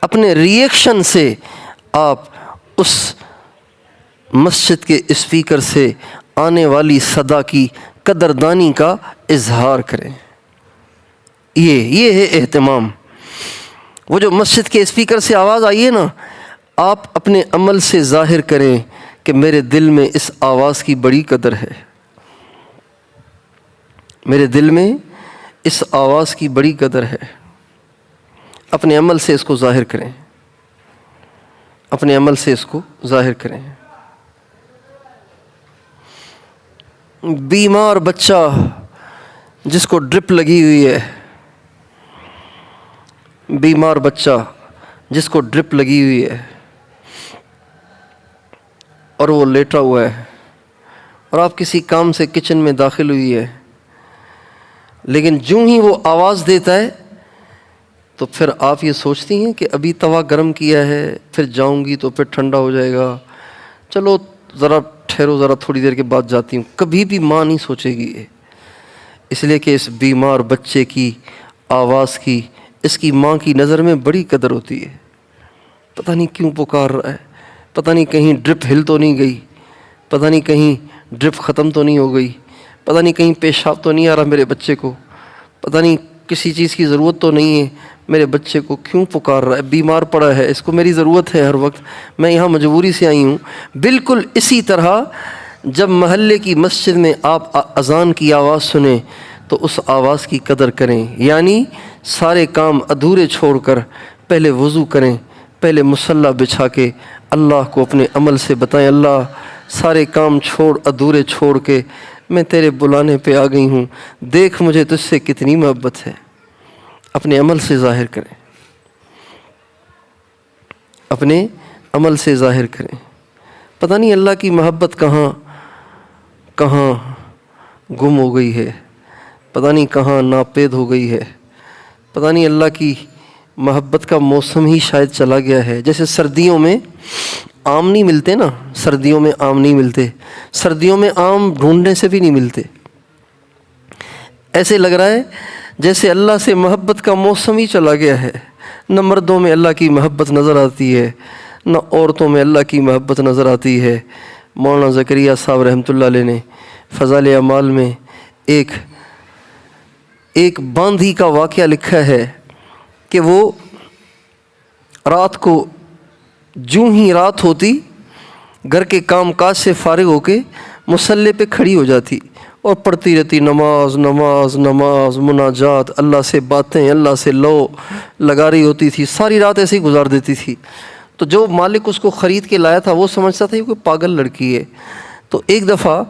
اپنے ریئیکشن سے آپ اس مسجد کے اسپیکر سے آنے والی صدا کی قدردانی کا اظہار کریں۔ یہ ہے اہتمام۔ وہ جو مسجد کے اسپیکر سے آواز آئی ہے نا، آپ اپنے عمل سے ظاہر کریں کہ میرے دل میں اس آواز کی بڑی قدر ہے، میرے دل میں اس آواز کی بڑی قدر ہے۔ اپنے عمل سے اس کو ظاہر کریں، اپنے عمل سے اس کو ظاہر کریں۔ بیمار بچہ جس کو ڈرپ لگی ہوئی ہے، بیمار بچہ جس کو ڈرپ لگی ہوئی ہے اور وہ لیٹا ہوا ہے، اور آپ کسی کام سے کچن میں داخل ہوئی ہے، لیکن جوں ہی وہ آواز دیتا ہے تو پھر آپ یہ سوچتی ہیں کہ ابھی توا گرم کیا ہے، پھر جاؤں گی تو پھر ٹھنڈا ہو جائے گا، چلو ذرا ٹھہرو، ذرا تھوڑی دیر کے بعد جاتی ہوں۔ کبھی بھی ماں نہیں سوچے گی یہ، اس لیے کہ اس بیمار بچے کی آواز کی اس کی ماں کی نظر میں بڑی قدر ہوتی ہے۔ پتہ نہیں کیوں پکار رہا ہے، پتہ نہیں کہیں ڈرپ ہل تو نہیں گئی، پتہ نہیں کہیں ڈرپ ختم تو نہیں ہو گئی، پتہ نہیں کہیں پیشاب تو نہیں آ رہا میرے بچے کو، پتہ نہیں کسی چیز کی ضرورت تو نہیں ہے میرے بچے کو، کیوں پکار رہا ہے، بیمار پڑا ہے، اس کو میری ضرورت ہے ہر وقت، میں یہاں مجبوری سے آئی ہوں۔ بالکل اسی طرح جب محلے کی مسجد میں آپ اذان کی آواز سنیں تو اس آواز کی قدر کریں، یعنی سارے کام ادھورے چھوڑ کر پہلے وضو کریں، پہلے مصلی بچھا کے اللہ کو اپنے عمل سے بتائیں، اللہ سارے کام ادھورے چھوڑ کے میں تیرے بلانے پہ آ گئی ہوں، دیکھ مجھے تجھ سے کتنی محبت ہے۔ اپنے عمل سے ظاہر کریں، اپنے عمل سے ظاہر کریں۔ پتہ نہیں اللہ کی محبت کہاں کہاں گم ہو گئی ہے، پتہ نہیں کہاں ناپید ہو گئی ہے، پتہ نہیں اللہ کی محبت کا موسم ہی شاید چلا گیا ہے۔ جیسے سردیوں میں آم نہیں ملتے نا، سردیوں میں آم نہیں ملتے، سردیوں میں آم ڈھونڈنے سے بھی نہیں ملتے، ایسے لگ رہا ہے جیسے اللہ سے محبت کا موسم ہی چلا گیا ہے۔ نہ مردوں میں اللہ کی محبت نظر آتی ہے، نہ عورتوں میں اللہ کی محبت نظر آتی ہے۔ مولانا زکریا صاحب رحمۃ اللہ علیہ نے فضائل اعمال میں ایک باندھی کا واقعہ لکھا ہے کہ وہ رات کو جوں ہی رات ہوتی گھر کے کام کاج سے فارغ ہو کے مصلی پہ کھڑی ہو جاتی اور پڑھتی رہتی، نماز نماز نماز، مناجات، اللہ سے باتیں، اللہ سے لو لگا رہی ہوتی تھی، ساری رات ایسے ہی گزار دیتی تھی۔ تو جو مالک اس کو خرید کے لایا تھا وہ سمجھتا تھا یہ کوئی پاگل لڑکی ہے۔ تو ایک دفعہ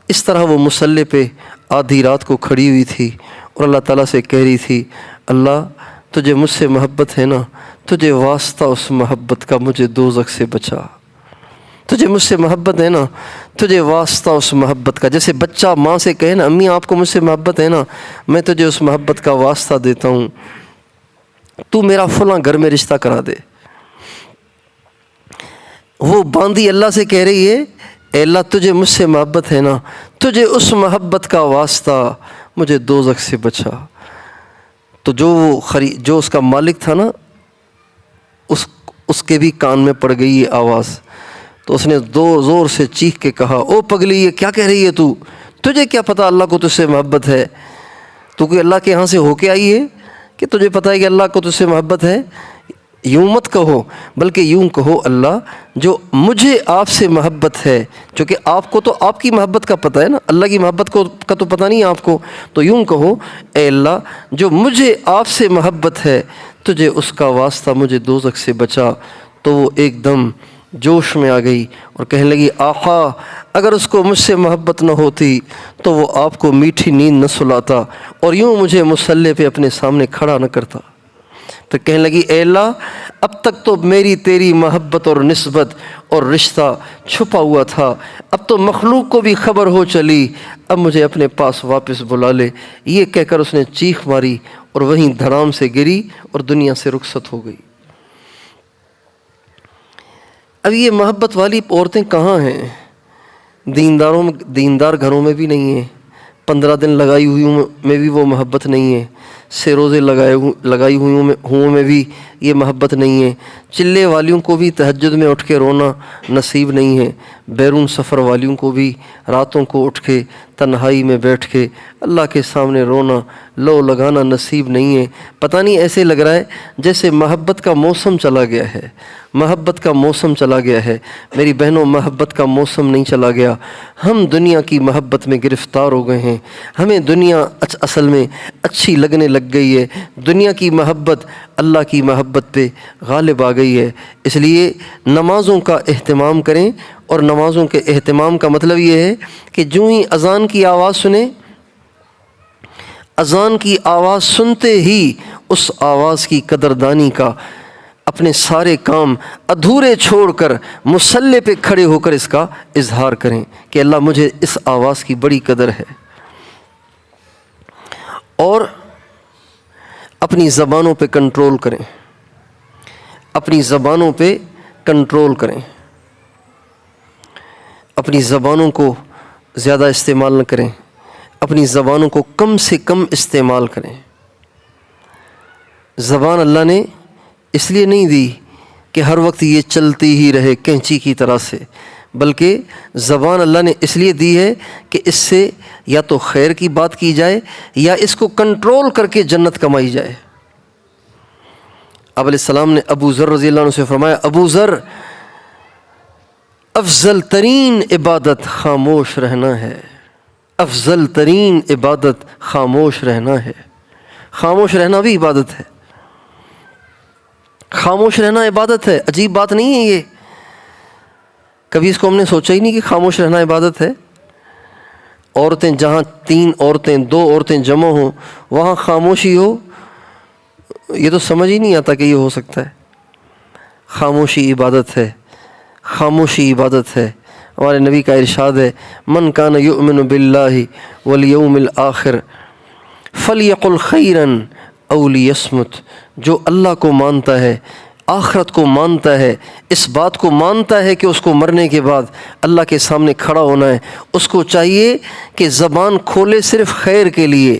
اس طرح وہ مصلی پہ آدھی رات کو کھڑی ہوئی تھی اور اللہ تعالیٰ سے کہہ رہی تھی، اللہ تجھے مجھ سے محبت ہے نا، تجھے واسطہ اس محبت کا مجھے دوزخ سے بچا، تجھے مجھ سے محبت ہے نا، تجھے واسطہ اس محبت کا۔ جیسے بچہ ماں سے کہے نا، امی آپ کو مجھ سے محبت ہے نا، میں تجھے اس محبت کا واسطہ دیتا ہوں، تو میرا فلاں گھر میں رشتہ کرا دے۔ وہ باندھی اللہ سے کہہ رہی ہے، اے اللہ تجھے مجھ سے محبت ہے نا، تجھے اس محبت کا واسطہ مجھے دوزخ سے بچا۔ تو جو اس کا مالک تھا نا، اس کے بھی کان میں پڑ گئی یہ آواز، تو اس نے زور سے چیخ کے کہا، او پگلی یہ کیا کہہ رہی ہے تو؟ تجھے کیا پتہ اللہ کو تجھ سے محبت ہے؟ تو کوئی اللہ کے یہاں سے ہو کے آئی ہے کہ تجھے پتہ ہے کہ اللہ کو تجھ سے محبت ہے؟ یوں مت کہو، بلکہ یوں کہو، اللہ جو مجھے آپ سے محبت ہے، چونکہ آپ کو تو آپ کی محبت کا پتہ ہے نا، اللہ کی محبت کا تو پتہ نہیں ہے آپ کو، تو یوں کہو، اے اللہ جو مجھے آپ سے محبت ہے، تجھے اس کا واسطہ مجھے دوزخ سے بچا۔ تو وہ ایک دم جوش میں آ گئی اور کہنے لگی، آقا اگر اس کو مجھ سے محبت نہ ہوتی تو وہ آپ کو میٹھی نیند نہ سلاتا اور یوں مجھے مصلی پہ اپنے سامنے کھڑا نہ کرتا۔ پھر کہنے لگی، اے اللہ اب تک تو میری تیری محبت اور نسبت اور رشتہ چھپا ہوا تھا، اب تو مخلوق کو بھی خبر ہو چلی، اب مجھے اپنے پاس واپس بلا لے۔ یہ کہہ کر اس نے چیخ ماری اور وہیں دھڑام سے گری اور دنیا سے رخصت ہو گئی۔ اب یہ محبت والی عورتیں کہاں ہیں؟ دیندار گھروں میں بھی نہیں ہیں، 15 دن لگائی ہوئی میں بھی وہ محبت نہیں ہے، 6 روزے لگائی ہوئی میں بھی یہ محبت نہیں ہے۔ چلے والیوں کو بھی تہجد میں اٹھ کے رونا نصیب نہیں ہے، بیرون سفر والیوں کو بھی راتوں کو اٹھ کے تنہائی میں بیٹھ کے اللہ کے سامنے رونا لو لگانا نصیب نہیں ہے۔ پتہ نہیں ایسے لگ رہا ہے جیسے محبت کا موسم چلا گیا ہے، محبت کا موسم چلا گیا ہے۔ میری بہنوں، محبت کا موسم نہیں چلا گیا، ہم دنیا کی محبت میں گرفتار ہو گئے ہیں۔ ہمیں دنیا اصل میں اچھی لگنے لگ گئی ہے، دنیا کی محبت اللہ کی محبت پہ غالب آ گئی ہے۔ اس لیے نمازوں کا اہتمام کریں، اور نمازوں کے اہتمام کا مطلب یہ ہے کہ جو ہی اذان کی آواز سنیں، اذان کی آواز سنتے ہی اس آواز کی قدردانی کا اپنے سارے کام ادھورے چھوڑ کر مصلی پہ کھڑے ہو کر اس کا اظہار کریں کہ اللہ مجھے اس آواز کی بڑی قدر ہے۔ اور اپنی زبانوں پہ کنٹرول کریں، اپنی زبانوں پہ کنٹرول کریں، اپنی زبانوں کو زیادہ استعمال نہ کریں، اپنی زبانوں کو کم سے کم استعمال کریں۔ زبان اللہ نے اس لیے نہیں دی کہ ہر وقت یہ چلتی ہی رہے کینچی کی طرح سے، بلکہ زبان اللہ نے اس لیے دی ہے کہ اس سے یا تو خیر کی بات کی جائے یا اس کو کنٹرول کر کے جنت کمائی جائے۔ آپ علیہ السلام نے ابو ذر رضی اللہ عنہ سے فرمایا، ابو ذر، افضل ترین عبادت خاموش رہنا ہے، افضل ترین عبادت خاموش رہنا ہے۔ خاموش رہنا بھی عبادت ہے، خاموش رہنا عبادت ہے۔ عجیب بات نہیں ہے یہ، کبھی اس کو ہم نے سوچا ہی نہیں کہ خاموش رہنا عبادت ہے۔ عورتیں جہاں 3 عورتیں 2 عورتیں جمع ہوں وہاں خاموشی ہو، یہ تو سمجھ ہی نہیں آتا کہ یہ ہو سکتا ہے۔ خاموشی عبادت ہے، خاموشی عبادت ہے۔ ہمارے نبی کا ارشاد ہے، من کان یؤمن باللہ والیوم الآخر فلیقل خیرا او لیصمت۔ جو اللہ کو مانتا ہے، آخرت کو مانتا ہے، اس بات کو مانتا ہے کہ اس کو مرنے کے بعد اللہ کے سامنے کھڑا ہونا ہے، اس کو چاہیے کہ زبان کھولے صرف خیر کے لیے،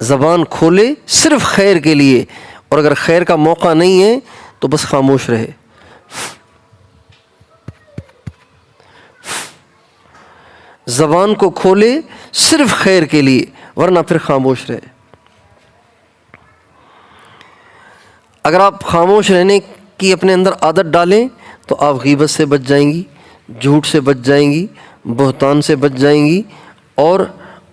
زبان کھولے صرف خیر کے لیے، اور اگر خیر کا موقع نہیں ہے تو بس خاموش رہے۔ زبان کو کھولے صرف خیر کے لیے، ورنہ پھر خاموش رہے۔ اگر آپ خاموش رہنے کی اپنے اندر عادت ڈالیں تو آپ غیبت سے بچ جائیں گی، جھوٹ سے بچ جائیں گی، بہتان سے بچ جائیں گی، اور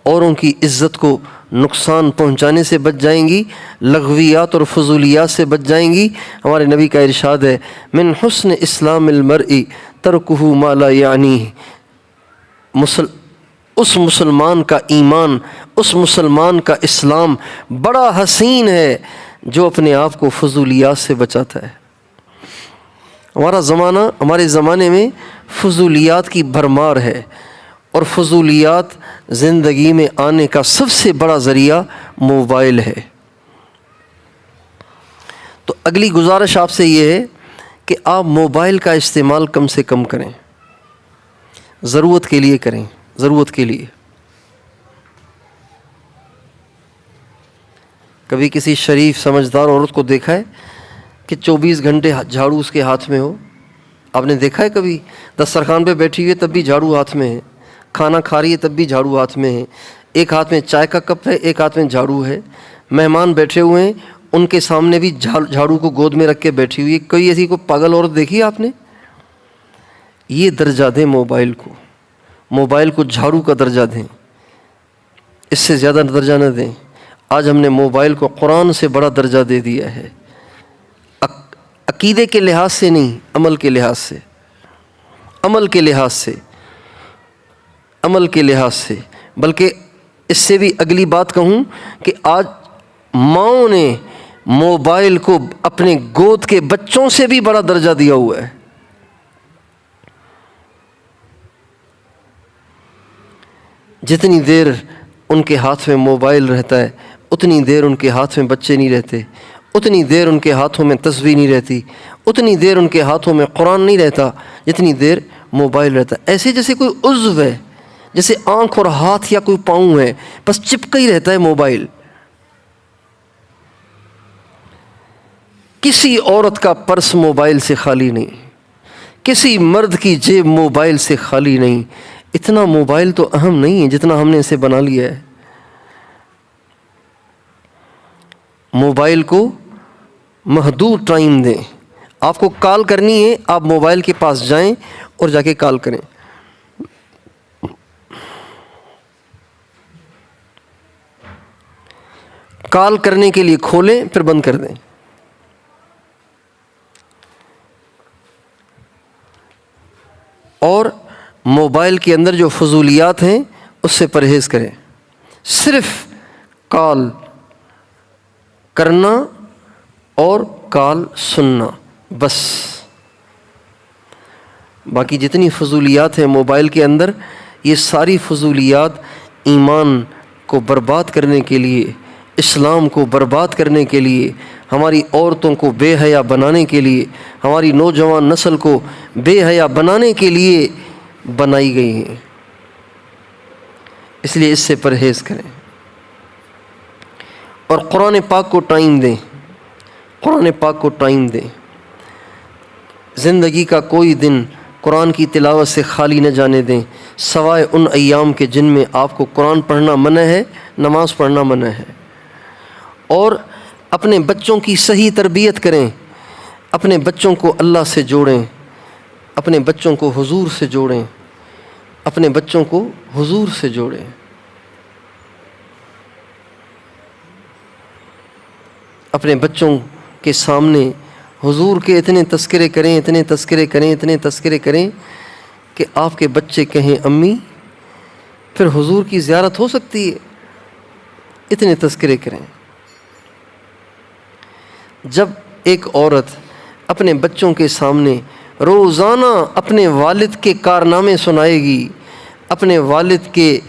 اوروں کی عزت کو نقصان پہنچانے سے بچ جائیں گی، لغویات اور فضولیات سے بچ جائیں گی۔ ہمارے نبی کا ارشاد ہے، من حسن اسلام المرء ترکہ ما لا یعنیہ۔ اس مسلمان کا ایمان، اس مسلمان کا اسلام بڑا حسین ہے جو اپنے آپ کو فضولیات سے بچاتا ہے۔ ہمارے زمانے میں فضولیات کی بھرمار ہے، اور فضولیات زندگی میں آنے کا سب سے بڑا ذریعہ موبائل ہے۔ تو اگلی گزارش آپ سے یہ ہے کہ آپ موبائل کا استعمال کم سے کم کریں، ضرورت کے لیے کریں، ضرورت کے لیے۔ کبھی کسی شریف سمجھدار عورت کو دیکھا ہے کہ 24 گھنٹے جھاڑو اس کے ہاتھ میں ہو؟ آپ نے دیکھا ہے کبھی؟ دسترخوان پہ بیٹھی ہوئی ہے تب بھی جھاڑو ہاتھ میں ہے، کھانا کھا رہی ہے تب بھی جھاڑو ہاتھ میں ہے، ایک ہاتھ میں چائے کا کپ ہے، ایک ہاتھ میں جھاڑو ہے، مہمان بیٹھے ہوئے ہیں ان کے سامنے بھی جھاڑو کو گود میں رکھ کے بیٹھی ہوئی ہے۔ کوئی ایسی کوئی پاگل عورت دیکھی آپ نے؟ یہ درجہ دیں موبائل کو، موبائل کو جھاڑو کا درجہ دیں، اس سے زیادہ درجہ نہ دیں۔ آج ہم نے موبائل کو قرآن سے بڑا درجہ دے دیا ہے، عقیدے کے لحاظ سے نہیں، عمل کے لحاظ سے، عمل کے لحاظ سے، عمل کے لحاظ سے۔ بلکہ اس سے بھی اگلی بات کہوں کہ آج ماؤں نے موبائل کو اپنے گود کے بچوں سے بھی بڑا درجہ دیا ہوا ہے۔ جتنی دیر ان کے ہاتھ میں موبائل رہتا ہے اتنی دیر ان کے ہاتھ میں بچے نہیں رہتے، اتنی دیر ان کے ہاتھوں میں تسبیح نہیں رہتی، اتنی دیر ان کے ہاتھوں میں قرآن نہیں رہتا جتنی دیر موبائل رہتا ہے۔ ایسے جیسے کوئی عضو ہے، جیسے آنکھ اور ہاتھ یا کوئی پاؤں ہے، بس چپکا ہی رہتا ہے موبائل۔ کسی عورت کا پرس موبائل سے خالی نہیں، کسی مرد کی جیب موبائل سے خالی نہیں۔ اتنا موبائل تو اہم نہیں ہے جتنا ہم نے اسے بنا لیا ہے۔ موبائل کو محدود ٹائم دیں۔ آپ کو کال کرنی ہے، آپ موبائل کے پاس جائیں اور جا کے کال کریں۔ کال کرنے کے لیے کھولیں پھر بند کر دیں۔ اور موبائل کے اندر جو فضولیات ہیں اس سے پرہیز کریں۔ صرف کال کرنا اور کال سننا بس۔ باقی جتنی فضولیات ہیں موبائل کے اندر، یہ ساری فضولیات ایمان کو برباد کرنے کے لیے، اسلام کو برباد کرنے کے لیے، ہماری عورتوں کو بے حیا بنانے کے لیے، ہماری نوجوان نسل کو بے حیا بنانے کے لیے بنائی گئی ہیں۔ اس لیے اس سے پرہیز کریں اور قرآن پاک کو ٹائم دیں۔ قرآن پاک کو ٹائم دیں۔ زندگی کا کوئی دن قرآن کی تلاوت سے خالی نہ جانے دیں، سوائے ان ایام کے جن میں آپ کو قرآن پڑھنا منع ہے، نماز پڑھنا منع ہے۔ اور اپنے بچوں کی صحیح تربیت کریں، اپنے بچوں کو اللہ سے جوڑیں، اپنے بچوں کو حضور سے جوڑیں، اپنے بچوں کو حضور سے جوڑیں۔ اپنے بچوں کے سامنے حضور کے اتنے تذکرے کریں، اتنے تذکرے کریں، اتنے تذکرے کریں کہ آپ کے بچے کہیں امی، پھر حضور کی زیارت ہو سکتی ہے۔ اتنے تذکرے کریں۔ جب ایک عورت اپنے بچوں کے سامنے روزانہ اپنے والد کے کارنامے سنائے گی، اپنے والد کی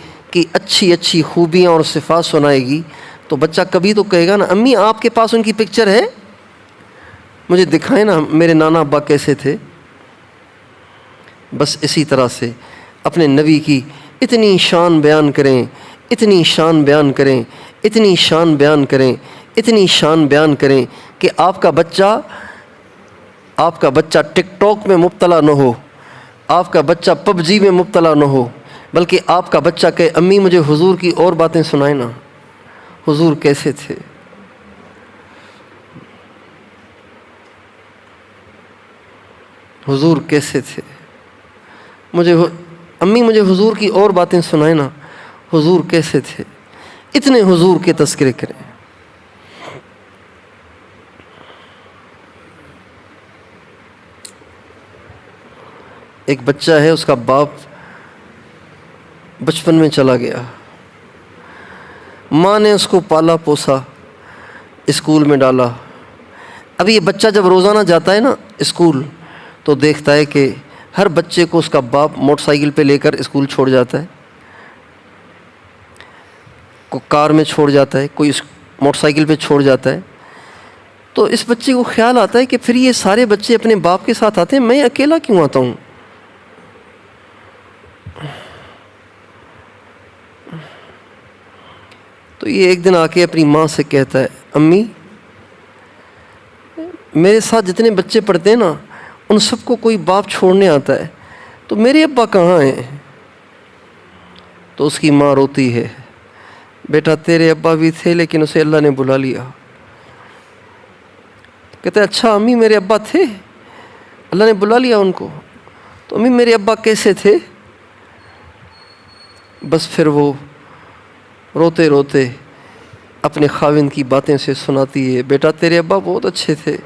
اچھی اچھی خوبیاں اور صفات سنائے گی، تو بچہ کبھی تو کہے گا نا امی آپ کے پاس ان کی پکچر ہے، مجھے دکھائیں نا میرے نانا ابا کیسے تھے۔ بس اسی طرح سے اپنے نبی کی اتنی شان بیان کریں، اتنی شان بیان کریں، اتنی شان بیان کریں، اتنی شان بیان کریں کہ آپ کا بچہ ٹک ٹاک میں مبتلا نہ ہو، آپ کا بچہ پب جی میں مبتلا نہ ہو، بلکہ آپ کا بچہ کہے امی مجھے حضور کی اور باتیں سنائیں نا، حضور کیسے تھے۔ حضور کیسے تھے، امی مجھے حضور کی اور باتیں سنائیں نا، حضور کیسے تھے۔ اتنے حضور کے تذکرے کریں۔ ایک بچہ ہے، اس کا باپ بچپن میں چلا گیا، ماں نے اس کو پالا پوسا، اسکول میں ڈالا۔ اب یہ بچہ جب روزانہ جاتا ہے نا اسکول، تو دیکھتا ہے کہ ہر بچے کو اس کا باپ موٹر سائیکل پہ لے کر اسکول چھوڑ جاتا ہے، کوئی کار میں چھوڑ جاتا ہے، کوئی موٹر سائیکل پہ چھوڑ جاتا ہے۔ تو اس بچے کو خیال آتا ہے کہ پھر یہ سارے بچے اپنے باپ کے ساتھ آتے ہیں، میں اکیلا کیوں آتا ہوں؟ تو یہ ایک دن آ کے اپنی ماں سے کہتا ہے امی میرے ساتھ جتنے بچے پڑھتے ہیں نا ان سب کو کوئی باپ چھوڑنے آتا ہے، تو میرے ابا کہاں ہیں؟ تو اس کی ماں روتی ہے، بیٹا تیرے ابا بھی تھے لیکن اسے اللہ نے بلا لیا۔ کہتا ہے اچھا امی میرے ابا تھے، اللہ نے بلا لیا ان کو، تو امی میرے ابا کیسے تھے؟ بس پھر وہ روتے روتے اپنے خاوند کی باتیں سے سناتی ہے، بیٹا تیرے ابا بہت اچھے تھے،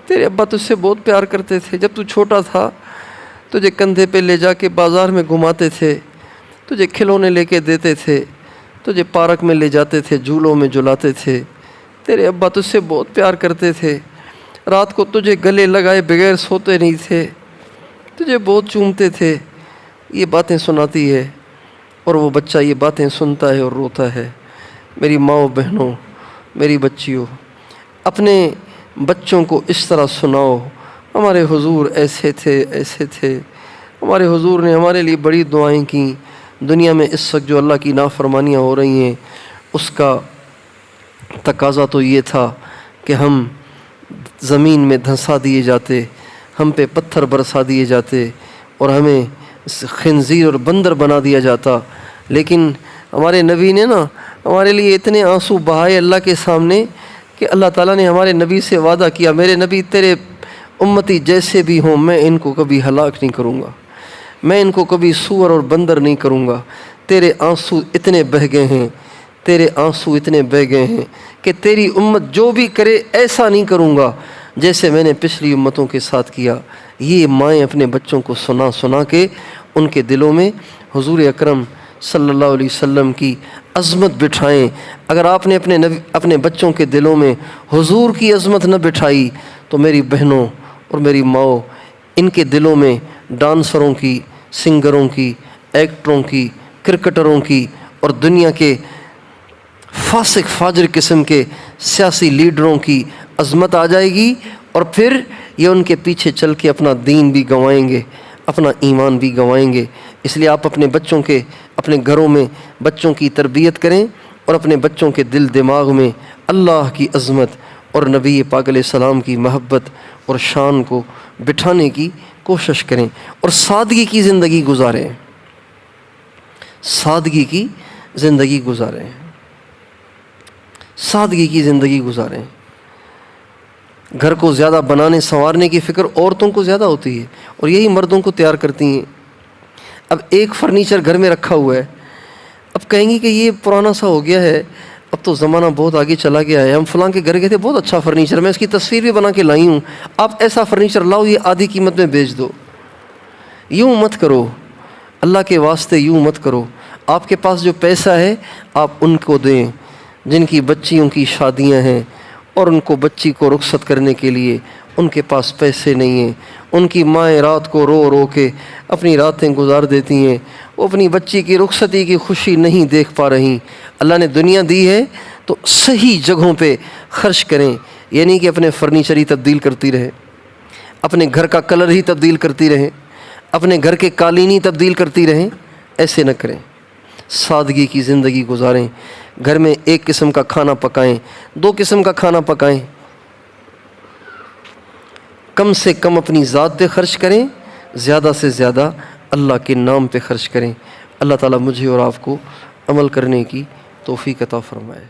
تیرے ابا تجھ سے بہت پیار کرتے تھے، جب تو چھوٹا تھا تجھے کندھے پہ لے جا کے بازار میں گھماتے تھے، تجھے کھلونے لے کے دیتے تھے، تجھے پارک میں لے جاتے تھے، جھولوں میں جھلاتے تھے، تیرے ابا تجھ سے بہت پیار کرتے تھے، رات کو تجھے گلے لگائے بغیر سوتے نہیں تھے، تجھے بہت چومتے تھے۔ یہ باتیں سناتی ہے اور وہ بچہ یہ باتیں سنتا ہے اور روتا ہے۔ میری ماؤں بہنوں، میری بچیوں، اپنے بچوں کو اس طرح سناؤ، ہمارے حضور ایسے تھے، ایسے تھے، ہمارے حضور نے ہمارے لیے بڑی دعائیں کیں۔ دنیا میں اس وقت جو اللہ کی نافرمانیاں ہو رہی ہیں اس کا تقاضا تو یہ تھا کہ ہم زمین میں دھنسا دیے جاتے، ہم پہ پتھر برسا دیے جاتے اور ہمیں خنزیر اور بندر بنا دیا جاتا، لیکن ہمارے نبی نے نا ہمارے لیے اتنے آنسو بہائے اللہ کے سامنے کہ اللہ تعالیٰ نے ہمارے نبی سے وعدہ کیا، میرے نبی تیرے امتی جیسے بھی ہوں میں ان کو کبھی ہلاک نہیں کروں گا، میں ان کو کبھی سور اور بندر نہیں کروں گا، تیرے آنسو اتنے بہہ گئے ہیں، تیرے آنسو اتنے بہہ گئے ہیں کہ تیری امت جو بھی کرے ایسا نہیں کروں گا جیسے میں نے پچھلی امتوں کے ساتھ کیا۔ یہ مائیں اپنے بچوں کو سنا سنا کے ان کے دلوں میں حضور اکرم صلی اللہ علیہ وسلم کی عظمت بٹھائیں۔ اگر آپ نے اپنے بچوں کے دلوں میں حضور کی عظمت نہ بٹھائی تو میری بہنوں اور میری ماؤں، ان کے دلوں میں ڈانسروں کی، سنگروں کی، ایکٹروں کی، کرکٹروں کی اور دنیا کے فاسق فاجر قسم کے سیاسی لیڈروں کی عظمت آ جائے گی، اور پھر یہ ان کے پیچھے چل کے اپنا دین بھی گنوائیں گے، اپنا ایمان بھی گنوائیں گے۔ اس لیے آپ اپنے گھروں میں بچوں کی تربیت کریں اور اپنے بچوں کے دل دماغ میں اللہ کی عظمت اور نبی پاک علیہ السلام کی محبت اور شان کو بٹھانے کی کوشش کریں، اور سادگی کی زندگی گزاریں، سادگی کی زندگی گزاریں، سادگی کی زندگی گزاریں۔ گھر کو زیادہ بنانے سنوارنے کی فکر عورتوں کو زیادہ ہوتی ہے اور یہی مردوں کو تیار کرتی ہیں۔ اب ایک فرنیچر گھر میں رکھا ہوا ہے، اب کہیں گی کہ یہ پرانا سا ہو گیا ہے، اب تو زمانہ بہت آگے چلا گیا ہے، ہم فلاں کے گھر گئے تھے، بہت اچھا فرنیچر، میں اس کی تصویر بھی بنا کے لائی ہوں، آپ ایسا فرنیچر لاؤ، یہ آدھی قیمت میں بیچ دو۔ یوں مت کرو، اللہ کے واسطے یوں مت کرو۔ آپ کے پاس جو پیسہ ہے آپ ان کو دیں جن کی بچیوں کی شادیاں ہیں اور ان کو بچی کو رخصت کرنے کے لیے ان کے پاس پیسے نہیں ہیں، ان کی مائیں رات کو رو رو کے اپنی راتیں گزار دیتی ہیں، وہ اپنی بچی کی رخصتی کی خوشی نہیں دیکھ پا رہی۔ اللہ نے دنیا دی ہے تو صحیح جگہوں پہ خرچ کریں، یعنی کہ اپنے فرنیچر ہی تبدیل کرتی رہیں، اپنے گھر کا کلر ہی تبدیل کرتی رہیں، اپنے گھر کے قالین ہی تبدیل کرتی رہیں، ایسے نہ کریں۔ سادگی کی زندگی گزاریں، گھر میں ایک قسم کا کھانا پکائیں، دو قسم کا کھانا پکائیں، کم سے کم اپنی ذات پہ خرچ کریں، زیادہ سے زیادہ اللہ کے نام پہ خرچ کریں۔ اللہ تعالیٰ مجھے اور آپ کو عمل کرنے کی توفیق عطا فرمائے۔